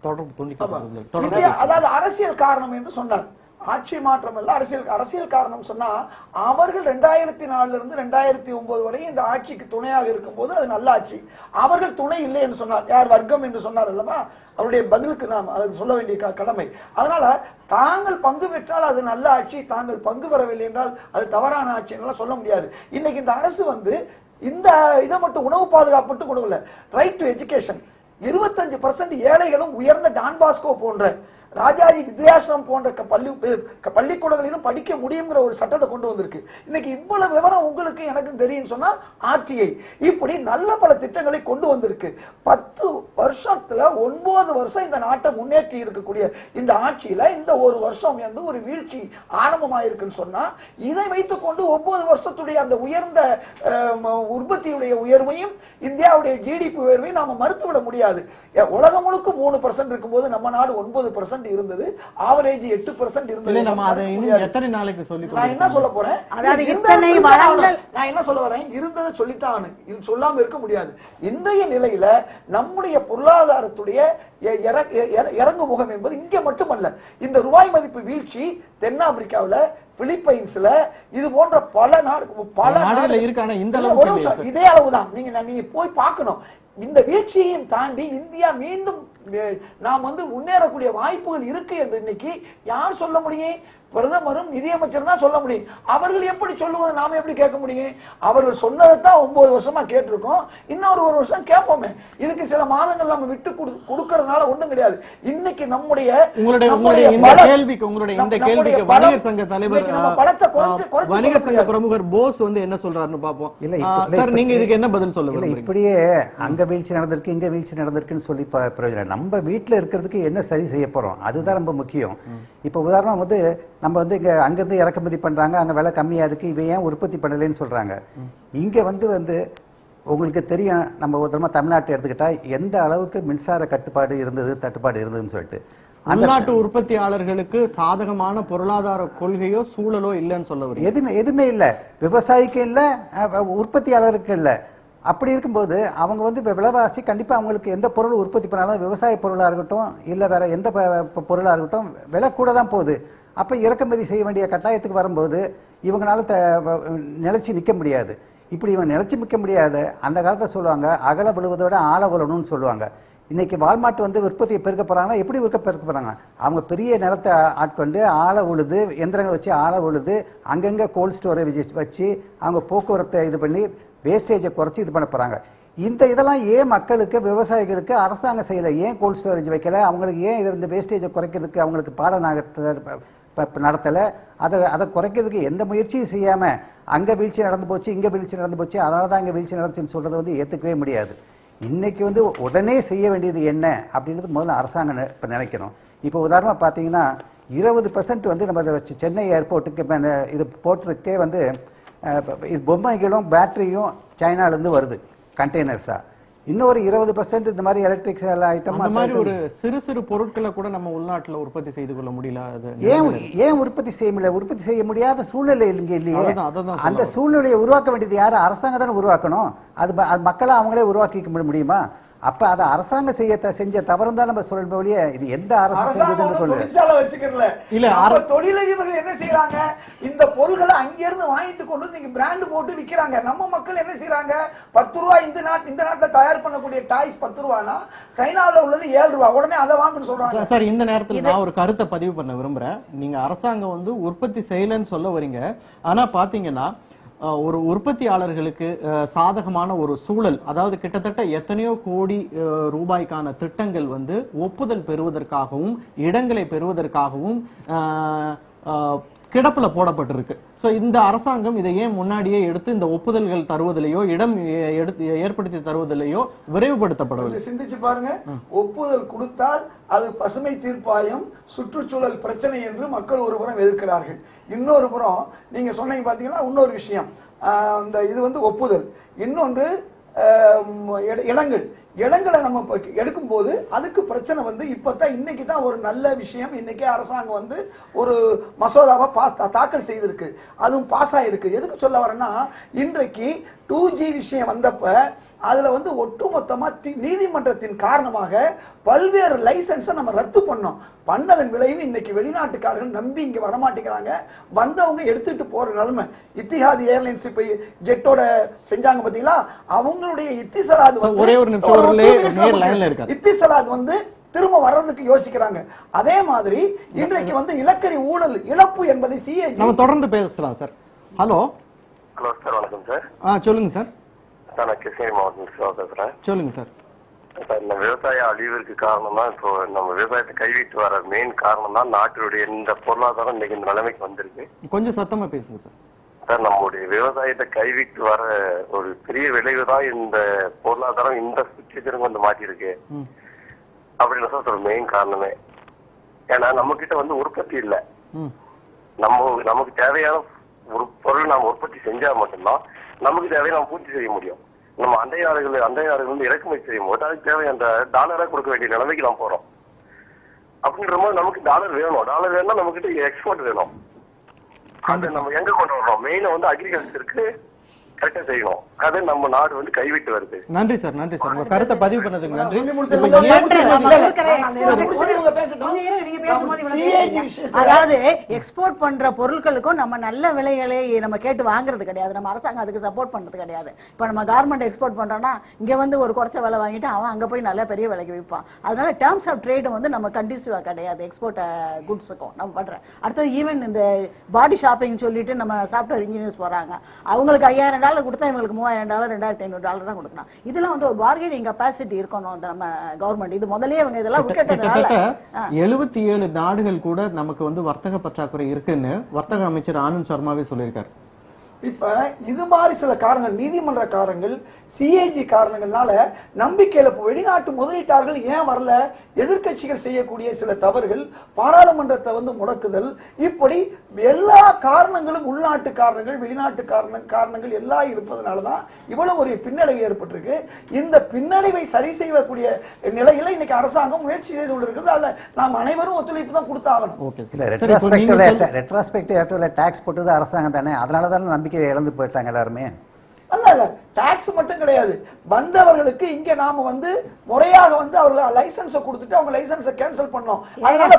தொடர்ந்து அதாவது அரசியல் காரணம் என்று சொன்னார். ஆட்சி மாற்றம் இல்ல, அரசியல் காரணம் சொன்னா அவர்கள் 2004 இருந்து 2009 வரை இந்த ஆட்சிக்கு துணையாக இருக்கும் போது அது நல்ல ஆட்சி. அவர்கள் துணை இல்லை என்று சொன்னார். யார்? வர்க்கம் என்று சொன்னார் அல்லவா? அவருடைய பதிலுக்கு நாம் அதை சொல்ல வேண்டிய கடமை. அதனால தாங்கள் பங்கு பெற்றால் அது நல்ல ஆட்சி, தாங்கள் பங்கு பெறவில்லை என்றால் அது தவறான ஆட்சி என்றெல்லாம் சொல்ல முடியாது. இன்னைக்கு இந்த அரசு வந்து இந்த இதை மட்டும் உணவு பாதுகாப்பு மட்டும் கொடுக்கல, ரைட் டு எஜுகேஷன் 25% ஏழைகளும் உயர்ந்த டான்பாஸ்கோ போன்ற ராஜாஜி வித்யாசிரம் போன்ற பள்ளிக்கூடங்களிலும் படிக்க முடியுங்கிற ஒரு சட்டத்தை கொண்டு வந்திருக்கு. இன்னைக்கு இவ்வளவு விவரம் உங்களுக்கு எனக்கு தெரியும் சொன்னா ஆர்டிஐ இப்படி நல்ல பல திட்டங்களை கொண்டு வந்திருக்கு. 10 வருஷத்துல 9 வருஷம் இந்த நாட்டை முன்னேற்றி இருக்கக்கூடிய இந்த ஆட்சியில இந்த ஒரு வருஷம் வந்து ஒரு வீழ்ச்சி ஆரம்பமாயிருக்குன்னு சொன்னா, இதை வைத்துக் கொண்டு 9 வருஷத்துடைய அந்த உயர்ந்த உற்பத்தியுடைய உயர்வையும் இந்தியாவுடைய ஜிடிபி உயர்வையும் நாம மறுத்துவிட முடியாது. உலகம் முழுக்க 3% இருக்கும்போது நம்ம நாடு 9% இருந்தது, ஆவரேஜ் 8% இருந்தது. எத்தனை நாளைக்கு சொல்லி நான் என்ன சொல்ல போறேன், நான் என்ன சொல்ல வரேன், இருந்ததை சொல்லித்தான், சொல்லாம இருக்க முடியாது. இன்றைய நிலையில நம்முடைய பொருளாதாரத்துடைய இறங்கு முகம் என்பது இங்க மட்டுமல்ல, இந்த ரூபாய் மதிப்பு வீழ்ச்சி தென்னாப்பிரிக்காவில், பிலிப்பைன்ஸ்ல, இது போன்ற பல நாடுகள் இருக்கான இதே அளவுதான். நீங்க போய் பார்க்கணும். இந்த வீழ்ச்சியையும் தாண்டி இந்தியா மீண்டும் நாம் வந்து முன்னேறக்கூடிய வாய்ப்புகள் இருக்கு என்று இன்னைக்கு யார் சொல்ல முடியும்? பிரதமரும் நிதியமைச்சர் தான் சொல்ல முடியும். அவர்கள் எப்படி சொல்லுவது, நாம எப்படி கேட்க முடியும்? அவர்கள் சொன்னதைத்தான் 9 வருஷமா கேட்டிருக்கோம், இன்னொரு 1 வருஷம் கேட்போமே. இதுக்கு சில மாதங்கள் நம்ம விட்டு கொடுக்கறதுனால ஒண்ணும் கிடையாது. இன்னைக்கு நம்முடைய வணிகர் சங்க தலைவர், வணிகர் சங்க பிரமுகர் போஸ் வந்து என்ன சொல்றாருன்னு பாப்போம். இல்ல நீங்க இதுக்கு என்ன பதில் சொல்லுங்க? இப்படியே அங்க வீழ்ச்சி நடந்திருக்கு, இங்க வீழ்ச்சி நடந்திருக்குன்னு சொல்லி பிரயோஜனம். நம்ம வீட்டுல இருக்கிறதுக்கு என்ன சரி செய்ய போறோம், அதுதான் ரொம்ப முக்கியம். இப்ப உதாரணம் வந்து நம்ம வந்து இங்கே அங்கேருந்து இறக்குமதி பண்ணுறாங்க, அங்கே விலை கம்மியாக இருக்குது, இவன் ஏன் உற்பத்தி பண்ணலைன்னு சொல்கிறாங்க. இங்கே வந்து உங்களுக்கு தெரியும், நம்ம ஒரு தமிழ்நாட்டை எடுத்துக்கிட்டால் எந்த அளவுக்கு மின்சார கட்டுப்பாடு இருந்தது, தட்டுப்பாடு இருந்ததுன்னு சொல்லிட்டு. உள்நாட்டு உற்பத்தியாளர்களுக்கு சாதகமான பொருளாதார கொள்கையோ சூழலோ இல்லைன்னு சொல்ல வரீங்க? எதுவுமே இல்லை, விவசாயிக்கு இல்லை, உற்பத்தியாளருக்கு இல்லை. அப்படி இருக்கும்போது அவங்க வந்து விலைவாசி கண்டிப்பாக அவங்களுக்கு எந்த பொருள் உற்பத்தி பண்ணாலும் விவசாய பொருளாக இருக்கட்டும் இல்லை வேற எந்த பொருளாக இருக்கட்டும் விலை கூட தான் போகுது. அப்போ இறக்குமதி செய்ய வேண்டிய கட்டாயத்துக்கு வரும்போது இவங்களால நிலைச்சி நிற்க முடியாது. இப்படி இவங்க நிலைச்சி நிற்க முடியாது. அந்த காலத்தை சொல்லுவாங்க அகல விழுவதோட ஆழ விழணும்னு சொல்லுவாங்க. இன்னைக்கு வால்மார்ட் வந்து உற்பத்தியை பெருக்க போகிறாங்கன்னா எப்படி பெருக்க போகிறாங்க? அவங்க பெரிய நிலத்தை ஆட்கொண்டு ஆழ உழுது, எந்திரங்களை வச்சு ஆழ உழுது, அங்கங்கே கோல்ட் ஸ்டோரேஜ் வச்சு அவங்க போக்குவரத்தை இது பண்ணி வேஸ்டேஜை குறைச்சி இது பண்ண போகிறாங்க. இதெல்லாம் ஏன் மக்களுக்கு விவசாயிகளுக்கு அரசாங்கம் செய்யலை? ஏன் கோல்ட் ஸ்டோரேஜ் வைக்கல? அவங்களுக்கு ஏன் இந்த வேஸ்டேஜை குறைக்கிறதுக்கு அவங்களுக்கு பாடம் நடத்தலை? அதை குறைக்கிறதுக்கு எந்த முயற்சியும் செய்யாமல் அங்கே வீழ்ச்சி நடந்து போச்சு, இங்கே வீழ்ச்சி நடந்து போச்சு, அதனால தான் இங்கே வீழ்ச்சி நடந்துச்சுன்னு சொல்கிறது வந்து ஏற்றுக்கவே முடியாது. இன்றைக்கி வந்து உடனே செய்ய வேண்டியது என்ன அப்படின்றது முதல்ல அரசாங்கம் இப்போ நினைக்கணும். இப்போ உதாரணமாக பார்த்தீங்கன்னா 20% வந்து நம்ம சென்னை ஏர்போர்ட்டுக்கு இப்போ இந்த இது போட்டிருக்கே வந்து இது பொம்மைகளும் பேட்டரியும் சைனாலேருந்து வருது கண்டெய்னர்ஸாக. இன்னொரு 20% இந்த மாதிரி எலக்ட்ரிக்கல் ஐட்டம், அந்த மாதிரி ஒரு சிறு சிறு பொருட்களை கூட நம்ம உள்நாட்டில் உற்பத்தி செய்து கொள்ள முடியல. ஏன் உற்பத்தி செய்ய முடியல? உற்பத்தி செய்ய முடியாத சூழ்நிலை இல்லையே. அந்த சூழ்நிலையை உருவாக்க வேண்டியது யாரு? அரசாங்கம் தானே உருவாக்கணும். அது மக்களை அவங்களே உருவாக்கிக்க முடியுமா? அப்ப அதை அரசாங்கம் செஞ்ச தவறும் தான் நம்ம சொல்ல ஒழிய இது எந்த தொழிலதிபர்கள் என்ன செய்யறாங்க? இந்த பொருள்களை அங்கிருந்து வாங்கிட்டு கொண்டு நீங்க பிராண்ட் போட்டு விக்கிறாங்க. நம்ம மக்கள் என்ன செய்யறாங்க? 10 ரூபாய் இந்த நாட்டுல தயார் பண்ணக்கூடிய டாய்ஸ் 10 ரூபானா சைனாவில் உள்ளது 7 ரூபாய். உடனே அதை வாங்கன்னு சொல்றாங்க. சார், இந்த நேரத்தில் நான் ஒரு கருத்தை பதிவு பண்ண விரும்புறேன். நீங்க அரசாங்கம் வந்து உற்பத்தி செய்யலன்னு சொல்ல வரீங்க. ஆனா பாத்தீங்கன்னா ஒரு உற்பத்தியாளர்களுக்கு சாதகமான ஒரு சூழல், அதாவது கிட்டத்தட்ட எத்தனையோ கோடி ரூபாய்க்கான திட்டங்கள் வந்து ஒப்புதல் பெறுவதற்காகவும் இடங்களை பெறுவதற்காகவும் கிடப்புல போடப்பட்டிருக்கு. சோ இந்த அரசாங்கம் இதை ஏன் முன்னாடியே எடுத்து இந்த ஒப்புதல்கள் தருவதிலேயோ இடம் ஏற்படுத்தி தருவதிலேயோ விரைவுபடுத்தப்படவில்லை? சிந்திச்சு பாருங்க. ஒப்புதல் கொடுத்தால் அது பசுமை தீர்ப்பாயம் சுற்றுச்சூழல் பிரச்சனை என்று மக்கள் ஒரு புறம் எதிர்க்கிறார்கள். இன்னொரு புறம் நீங்க சொன்னீங்க பாத்தீங்கன்னா இன்னொரு விஷயம், இந்த இது வந்து ஒப்புதல். இன்னொன்று இடங்களை நம்ம எடுக்கும் போது அதுக்கு பிரச்சனை வந்து இப்பதான் இன்னைக்கு தான் ஒரு நல்ல விஷயம். இன்னைக்கு அரசாங்கம் வந்து ஒரு மசோதாவை தாக்கல் செய்திருக்கு, அதுவும் பாஸ் ஆயிருக்கு. எதுக்கு சொல்ல வரேன்னா, இன்றைக்கு 2G விஷயம் வந்தப்ப அதுல வந்து ஒட்டுமொத்தமா நீதிமன்றத்தின் காரணமாக பல்வேறு லைசன்ஸை நம்ம ரத்து பண்ணதன் விளைவு இன்னைக்கு வெளிநாட்டுக்காரர்கள் நம்பி இங்க வரமாட்டேங்கிறாங்க. வந்தவங்க எடுத்துட்டு போற நிலைமை. இத்திஹாத் ஏர்லைன்ஸ் இப்ப ஜெட்டோட செஞ்சாங்க பாத்தீங்களா, அவங்களுடைய இத்திசலாத் வந்து திரும்ப வர்றதுக்கு யோசிக்கிறாங்க. அதே மாதிரி இன்றைக்கு வந்து நிலக்கரி ஊழல் இழப்பு என்பதை சிஏஜி நம்ம தொடர்ந்து பேசலாம் சார். ஹலோ சார், வணக்கம் சார். சொல்லுங்க சார். நான் கிருஷ்ணகிரி மாவட்டம் பேசுறேன். சொல்லுங்க சார். இந்த விவசாய அழிவிற்கு காரணம் தான் இப்போ நம்ம விவசாயத்தை கைவிட்டு வர மெயின் காரணம் தான் நாட்டினுடைய இந்த பொருளாதாரம் இன்னைக்கு இந்த நிலைமைக்கு வந்திருக்கு. கொஞ்சம் சத்தமா பேசுங்க சார். சார், நம்முடைய விவசாயத்தை கைவிட்டு வர ஒரு பெரிய விளைவு தான் இந்த பொருளாதாரம் இந்த சுச்சுவேஷனுக்கு வந்து மாட்டிருக்கு அப்படின்னு தான் ஒரு மெயின் காரணமே. ஏன்னா நம்ம கிட்ட வந்து உற்பத்தி இல்லை. நமக்கு தேவையான ஒரு பொருள் நாம் உற்பத்தி செஞ்சா மட்டும்தான் நமக்கு தேவையை நம்ம பூர்த்தி செய்ய முடியும். நம்ம அண்டை நாடுகள் வந்து இறக்குமதி செய்யும் போது அதுக்கு தேவை அந்த டாலரா கொடுக்க வேண்டிய நிலைமைக்கு நாம் போறோம். அப்படின்ற போது நமக்கு டாலர் வேணும்னா நம்ம கிட்ட எக்ஸ்போர்ட் வேணும். அது நம்ம எங்க கொண்டு வரணும்? மெயினா வந்து அக்ரிகல்ச்சருக்கு கரெக்டா செய்யணும். அதை நம்ம நாடு வந்து கைவிட்டு வருது. நன்றி சார், நன்றி சார். உங்க கருத்தை பதிவு பண்ணதுக்கு நன்றி. அதாவது எக்ஸ்போர்ட் பண்ற பொருட்களுக்கும் நம்ம நல்ல விலைகளை நம்ம கேட்டு வாங்குறது கிடையாது. நம்ம அரசாங்கம் அதுக்கு சப்போர்ட் பண்றது கிடையாது. இப்ப நம்ம கார்மெண்ட் எக்ஸ்போர்ட் பண்றோம்னா இங்க வந்து ஒரு குறைச்ச விலை வாங்கிட்டு அவன் அங்க போய் நல்ல பெரிய விலைக்கு விற்பான். அதனால டேர்ம்ஸ் ஆஃப் ட்ரேட் வந்து நம்ம கண்டிசிவா கிடையாது எக்ஸ்போர்ட் குட்ஸுக்கும் நம்ம பண்றேன். அடுத்தது ஈவன் இந்த பாடி ஷாப்பிங் சொல்லிட்டு நம்ம சாஃப்ட்வேர் இன்ஜினியர்ஸ் போறாங்க. அவங்களுக்கு $5000 கொடுத்தா இவங்களுக்கு $3000 $2500 தான் கொடுக்கணும். இதெல்லாம் வந்து ஒரு பார்கெனிங் கெபாசிட்டி இருக்கணும் நம்ம கவர்மெண்ட். இது முதல்லயே அவங்க இதெல்லாம் விட்டுட்டதுனால 77 நாடுகள் கூட நமக்கு வந்து வர்த்தக பற்றாக்குறை இருக்குன்னு வர்த்தக அமைச்சர் ஆனந்த் சர்மாவே சொல்லியிருக்காரு. இப்ப இது மாதிரி சில காரணங்கள், நீதிமன்ற காரணங்கள், சிஏஜி காரணங்கள்னால நம்பிக்கை இழப்பு. வெளிநாட்டு முதலீட்டாளர்கள் ஏன் வரல? எதிர்க்கட்சிகள் செய்யக்கூடிய சில தவறுகள், பாராளுமன்றத்தை முடக்குதல், இப்படி எல்லா காரணங்களும், உள்நாட்டு காரணங்கள், வெளிநாட்டு காரணங்கள் எல்லாம் இருப்பதனாலதான் இவ்வளவு ஒரு பின்னடைவு ஏற்பட்டிருக்கு. இந்த பின்னடைவை சரி செய்யக்கூடிய நிலையில இன்னைக்கு அரசாங்கம் முயற்சி செய்து கொண்டிருக்கிறது. அதுல நாம் அனைவரும் ஒத்துழைப்பு தான் கொடுத்தாகணும். ரெட்ரோஸ்பெக்டிவ் டாக்ஸ் போட்டது அரசாங்கம் தானே, அதனால தானே நம்பிக்கை இழந்து போயிட்டாங்க எல்லாருமே. அல்ல, டாக்ஸ் மட்டும் கிடையாது. வந்தவர்களுக்கு இங்க நாம முறையாக அவர்கள் லைசன்ஸ் கொடுத்துட்டு அவங்க லைசன்ஸ் கேன்சல் பண்ணோம். அதனால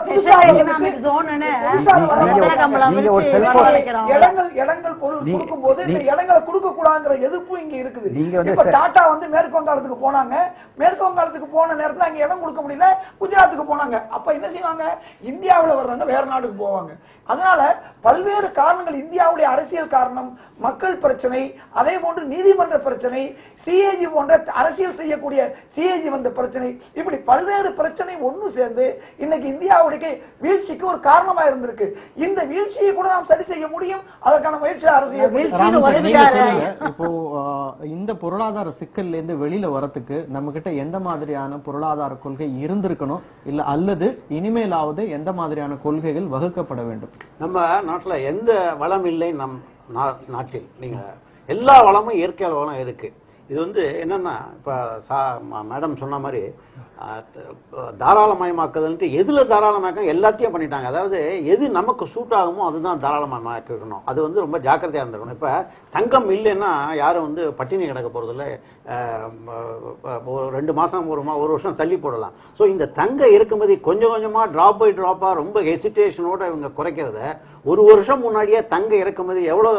இடங்கள் பொருள் கொடுக்கும் போது இந்த இடங்களை கொடுக்க கூடாதுங்கிற எதிர்ப்பு இங்க இருக்குது. இப்ப டாடா மேற்கு வங்காளத்துக்கு போனாங்க. மேற்கு வங்காளத்துக்கு போன நேரத்துல அங்க இடம் கொடுக்க முடியல, குஜராத்துக்கு போனாங்க. அப்ப என்ன செய்வாங்க? இந்தியாவுல வர்றாங்க, வேற நாட்டுக்கு போவாங்க. அதனால பல்வேறு காரணங்கள், இந்தியாவுடைய அரசியல் காரணம், மக்கள் பிரச்சனை, அதே போன்று நீதிமன்ற பிரச்சனை, சிஏஜி போன்ற அரசியல் செய்யக்கூடிய சிஏஜி வந்த பிரச்சனை, இப்படி பல்வேறு பிரச்சனை ஒண்ணு சேர்ந்து இன்னைக்கு இந்தியாவுடைய வீழ்ச்சிக்கு ஒரு காரணமா இருந்திருக்கு. இந்த வீழ்ச்சியை கூட நாம் சரி செய்ய முடியும். அதற்கான முயற்சி அரசியல். இப்போ இந்த பொருளாதார சிக்கல்ல இருந்து வெளியில வரத்துக்கு நம்ம கிட்ட எந்த மாதிரியான பொருளாதார கொள்கை இருந்திருக்கணும், இல்ல அல்லது இனிமேலாவது எந்த மாதிரியான கொள்கைகள் வகுக்கப்பட வேண்டும்? நம்ம நாட்டுல எந்த வளம் இல்லை நம் நாட்டில். நீங்க எல்லா வளமும் இயற்கை வளம் இருக்கு. இது என்னன்னா, இப்ப மேடம் சொன்ன மாதிரி தாராளமயமாக்குதல்ட்டு எதுல தாராளமயக்கம் எல்லாத்தையும் பண்ணிட்டாங்க. அதாவது எது நமக்கு சூட் ஆகுமோ அதுதான் தாராளமயமாக்கணும். அது ரொம்ப ஜாக்கிரதையா இருந்திருக்கணும். இப்ப தங்கம் இல்லைன்னா யாரும் பட்டினி கிடக்க போறதில்ல. ஒரு 2 மாசம் ஒரு வருஷம் தள்ளி போடலாம். ஸோ இந்த தங்க இறக்குமதி கொஞ்சம் கொஞ்சமா டிராப் பை டிராப்பா ரொம்ப ஹெசிடேஷனோட இவங்க குறைக்கிறத, ஒரு வருஷம் முன்னாடியே தங்க இறக்குமதி எவ்வளவு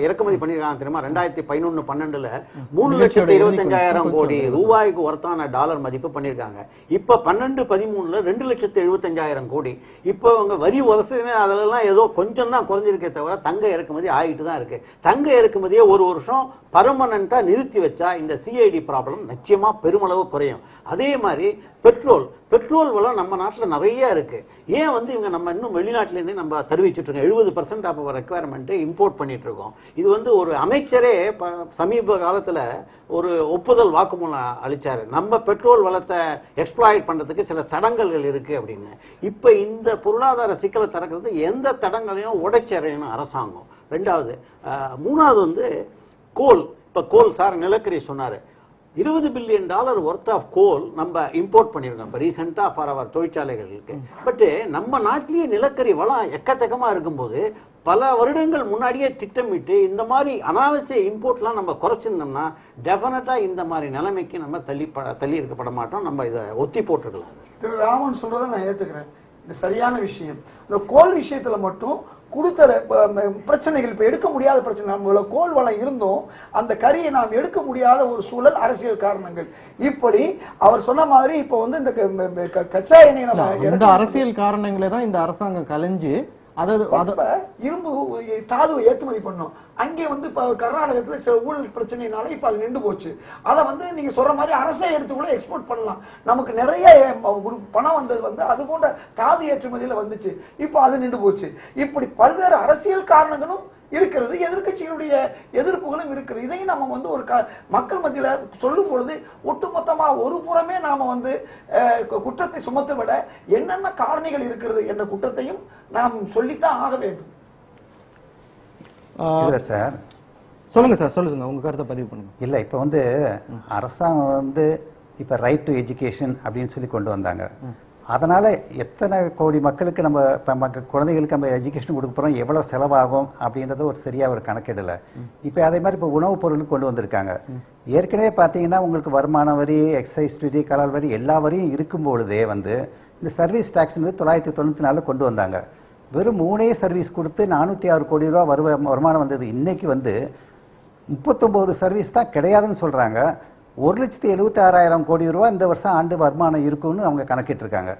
இறக்குமதி பண்ணிருக்காங்க தெரியுமா? 2011-12 3,25,000 கோடி ரூபாய்க்கு ஒருத்தான டாலர் மதிப்பு பண்ணிருக்காங்க. இப்ப 12-13 2,75,000 கோடி. இப்ப அவங்க வரி வசதி அதெல்லாம் ஏதோ கொஞ்சம் தான் குறைஞ்சிருக்கே தவிர தங்க இறக்குமதி ஆகிட்டு தான் இருக்கு. தங்க இறக்குமதியை ஒரு வருஷம் பர்மனண்டா நிறுத்தி வச்சா இந்த சிஐடி ப்ராப்ளம் நிச்சயமா பெருமளவு குறையும். அதே மாதிரி பெட்ரோல் வளம் நம்ம நாட்டில் நிறைய இருக்கு. ஏன் இவங்க நம்ம இன்னும் வெளிநாட்டிலேருந்து நம்ம தெரிவிச்சுட்டு இருக்கோம். 70% ஆஃப் ரெக்குவயர்மெண்ட் இம்போர்ட் பண்ணிட்டு இருக்கோம். இது ஒரு அமைச்சரே சமீப காலத்துல ஒரு ஒப்புதல் வாக்குமூலம் அளிச்சாரு. நம்ம பெட்ரோல் வளத்தை எக்ஸ்ப்ளாய்ட் பண்றதுக்கு சில தடங்கல்கள் இருக்கு அப்படின்னு. இப்ப இந்த பொருளாதார சிக்கலை திறக்கிறது எந்த தடங்களையும் உடைச்சறையணும் அரசாங்கம். ரெண்டாவது, மூணாவது கோல். இப்ப கோல் சார் நிலக்கரி சொன்னாரு. $20 பில்லியன் ஒர்த் ஆஃப் கோல் நம்ம இம்போர்ட் பண்ணிருக்கோம் இப்போ ரீசெண்டா ஃபார் அவர் தொழிற்சாலைகளுக்கு. பட் நம்ம நாட்டிலேயே நிலக்கரி வளம் எக்கச்சக்கமா இருக்கும்போது பல வருடங்கள் முன்னாடியே திட்டமிட்டு இந்த மாதிரி அனாவசிய இம்போர்ட்லாம் நம்ம குறைச்சிருந்தோம்னா டெஃபினட்டா இந்த மாதிரி நிலைமைக்கு நம்ம தள்ளி இருக்கப்பட மாட்டோம். நம்ம இதை ஒத்தி போட்டுருக்கலாம். திரு ராமன் சொல்றதை நான் ஏத்துக்கிறேன். இது சரியான விஷயம். இந்த கோல் விஷயத்துல மட்டும் கொடுத்த பிரச்சனைகள், இப்ப எடுக்க முடியாத பிரச்சனை, நம்மளோட கோல் வளம் இருந்தும் அந்த கரியை நாம் எடுக்க முடியாத ஒரு சூழல், அரசியல் காரணங்கள். இப்படி அவர் சொன்ன மாதிரி இப்ப இந்த கச்சா எண்ணெய் நம்ம அரசியல் காரணங்களை தான் இந்த அரசாங்கம் கலைஞ்சு இரும்பு தாதுவை ஏற்றுமதி பண்ணோம். அங்கே கர்நாடகத்துல சில ஊழல் பிரச்சனைனால இப்ப அது நின்று போச்சு. அதை நீங்க சொல்ற மாதிரி அரசே எடுத்து கூட எக்ஸ்போர்ட் பண்ணலாம். நமக்கு நிறைய பணம் வந்தது அது போன்ற தாது ஏற்றுமதியில வந்துச்சு. இப்ப அது நின்று போச்சு. இப்படி பல்வேறு அரசியல் காரணங்களும் இருக்கிறது, எதிர்கட்சிகளுடைய எதிர்ப்புகளும் இருக்குது. இதையும் நம்ம ஒரு மக்கள் மத்தியில சொல்லும் பொழுது ஒட்டுமொத்தமா ஒரு புறமே நாம குற்றத்தை சுமத்த விட என்னென்ன காரணிகள் இருக்கிறது என்ற குற்றத்தையும் நாம் சொல்லித்தான் ஆக வேண்டும். சார் சொல்லுங்க சார், சொல்லுங்க உங்க கருத்தை பதிவு பண்ணுங்க. இல்ல இப்ப அரசாங்கம் இப்ப ரைட் டு எஜுகேஷன் அப்படின்னு சொல்லி கொண்டு வந்தாங்க. அதனால எத்தனை கோடி மக்களுக்கு நம்ம குழந்தைகளுக்கு நம்ம எஜுகேஷன் கொடுக்க போறோம், எவ்வளவு செலவாகும் அப்படின்றத ஒரு சரியா ஒரு கணக்கெடல. இப்ப அதே மாதிரி இப்ப உணவுப் பொருளுக்கு கொண்டு வந்திருக்காங்க. ஏற்கனவே பாத்தீங்கன்னா உங்களுக்கு வருமான வரி, எக்ஸைஸ் டியூட்டி, கலால் வரி எல்லா வரியும் இருக்கும் பொழுதே இந்த சர்வீஸ் டாக்ஸ் 994 கொண்டு வந்தாங்க. வெறும் 3 சர்வீஸ் கொடுத்து 406 கோடி ரூபாய் வருமானம் வந்தது. இன்னைக்கு 39 சர்வீஸ் தான் கிடையாதுன்னு சொல்றாங்க. 1,76,000 கோடி ரூபாய் இந்த வருஷம் ஆண்டு வருமானம் இருக்குன்னு அவங்க கணக்கிட்டு இருக்காங்க.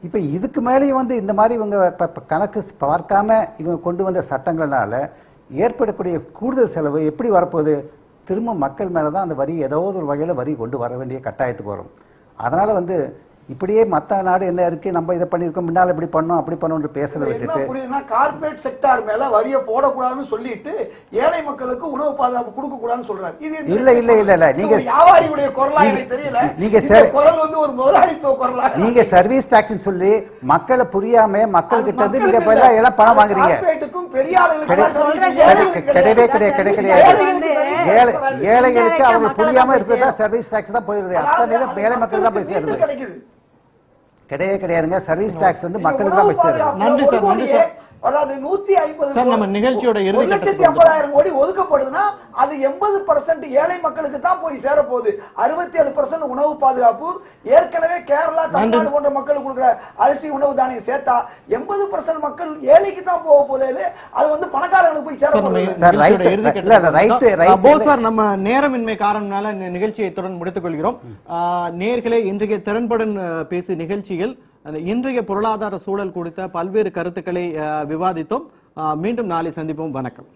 இப்போ இதுக்கு மேலேயும் இந்த மாதிரி இவங்க கணக்கு பார்க்காம இவங்க கொண்டு வந்த சட்டங்கள்னால ஏற்படக்கூடிய கூடுதல் செலவு எப்படி வரப்போகுது? திரும்ப மக்கள் மேலே தான் அந்த வரி ஏதோ ஒரு வகையில் வரி கொண்டு வர வேண்டிய கட்டாயத்துக்கு வரும். அதனால் இப்படியே மற்ற நாடு என்ன இருக்கு, நம்ம இதை பண்ணியிருக்கோம், முன்னால் இப்படி பண்ணோம் அப்படி பண்ணோம்னு பேசுறதை என்ன விட்டுட்டு புரியுதுன்னா கார்பரேட் செக்டார் மேல வரிய போடக்கூடாதுன்னு சொல்லிட்டு ஏழை மக்களுக்கு உணவு பாதுகாப்பு கொடுக்க கூடாதுன்னு சொல்றாரு. இது இல்ல நீங்க வியாபாரியுடைய குரலா எனக்கு தெரியல. நீங்க இந்த குரல் வந்து ஒரு முதலாளித்துவ குரலா. நீங்க சர்வீஸ் டாக்ஸ் சொல்லி மக்களை புரியாம மக்கள் கிட்ட இருந்து நீங்க எல்லாம் பணம் வாங்குறீங்க. கார்பரேட்டுக்கும் பெரிய ஆளுகளுக்கும் கிடையவே கிடையாது. ஏழைகளுக்கு அவங்க புரியாம இருக்கிறதா சர்வீஸ் டாக்ஸ் தான் போயிருது. அத்தனை ஏழை மக்கள் தான் போய் சேருது. கிடையவே கிடையாதுங்க. சர்வீஸ் டாக்ஸ் வந்து மக்களுக்கு தான் போய் சேருது. நன்றி சார், நன்றி சார். அதாவது 150 சார், நம்ம நிகழ்ச்சியோட இறுதி கட்டத்துக்கு 1,50,000 கோடி ஒதுக்கப்படுதுன்னா அது 80% ஏழை மக்களுக்கு தான் போய் சேர போகுது. 67% உணவு பாதுகாப்பு. ஏற்கனவே கேரளா, தமிழ்நாடு போன்ற மக்களுக்கு கொடுக்குற அரிசி உணவு தானியம் சேர்த்தா 80% மக்கள் ஏழைக்கு தான் போக போதே. அது வந்து பணக்காரங்களுக்கு போய் சேர போகுது. சார், நம்ம நேரமின்மை காரணம்னால நிகழ்ச்சியை இத்துடன் முடித்துக் கொள்கிறோம். நேர்களே, இன்றைய திறன்படன் பேசு நிகழ்ச்சியில் இன்றைய பொருளாதார சூழல் குறித்த பல்வேறு கருத்துக்களை விவாதித்தோம். மீண்டும் நாளை சந்திப்போம். வணக்கம்.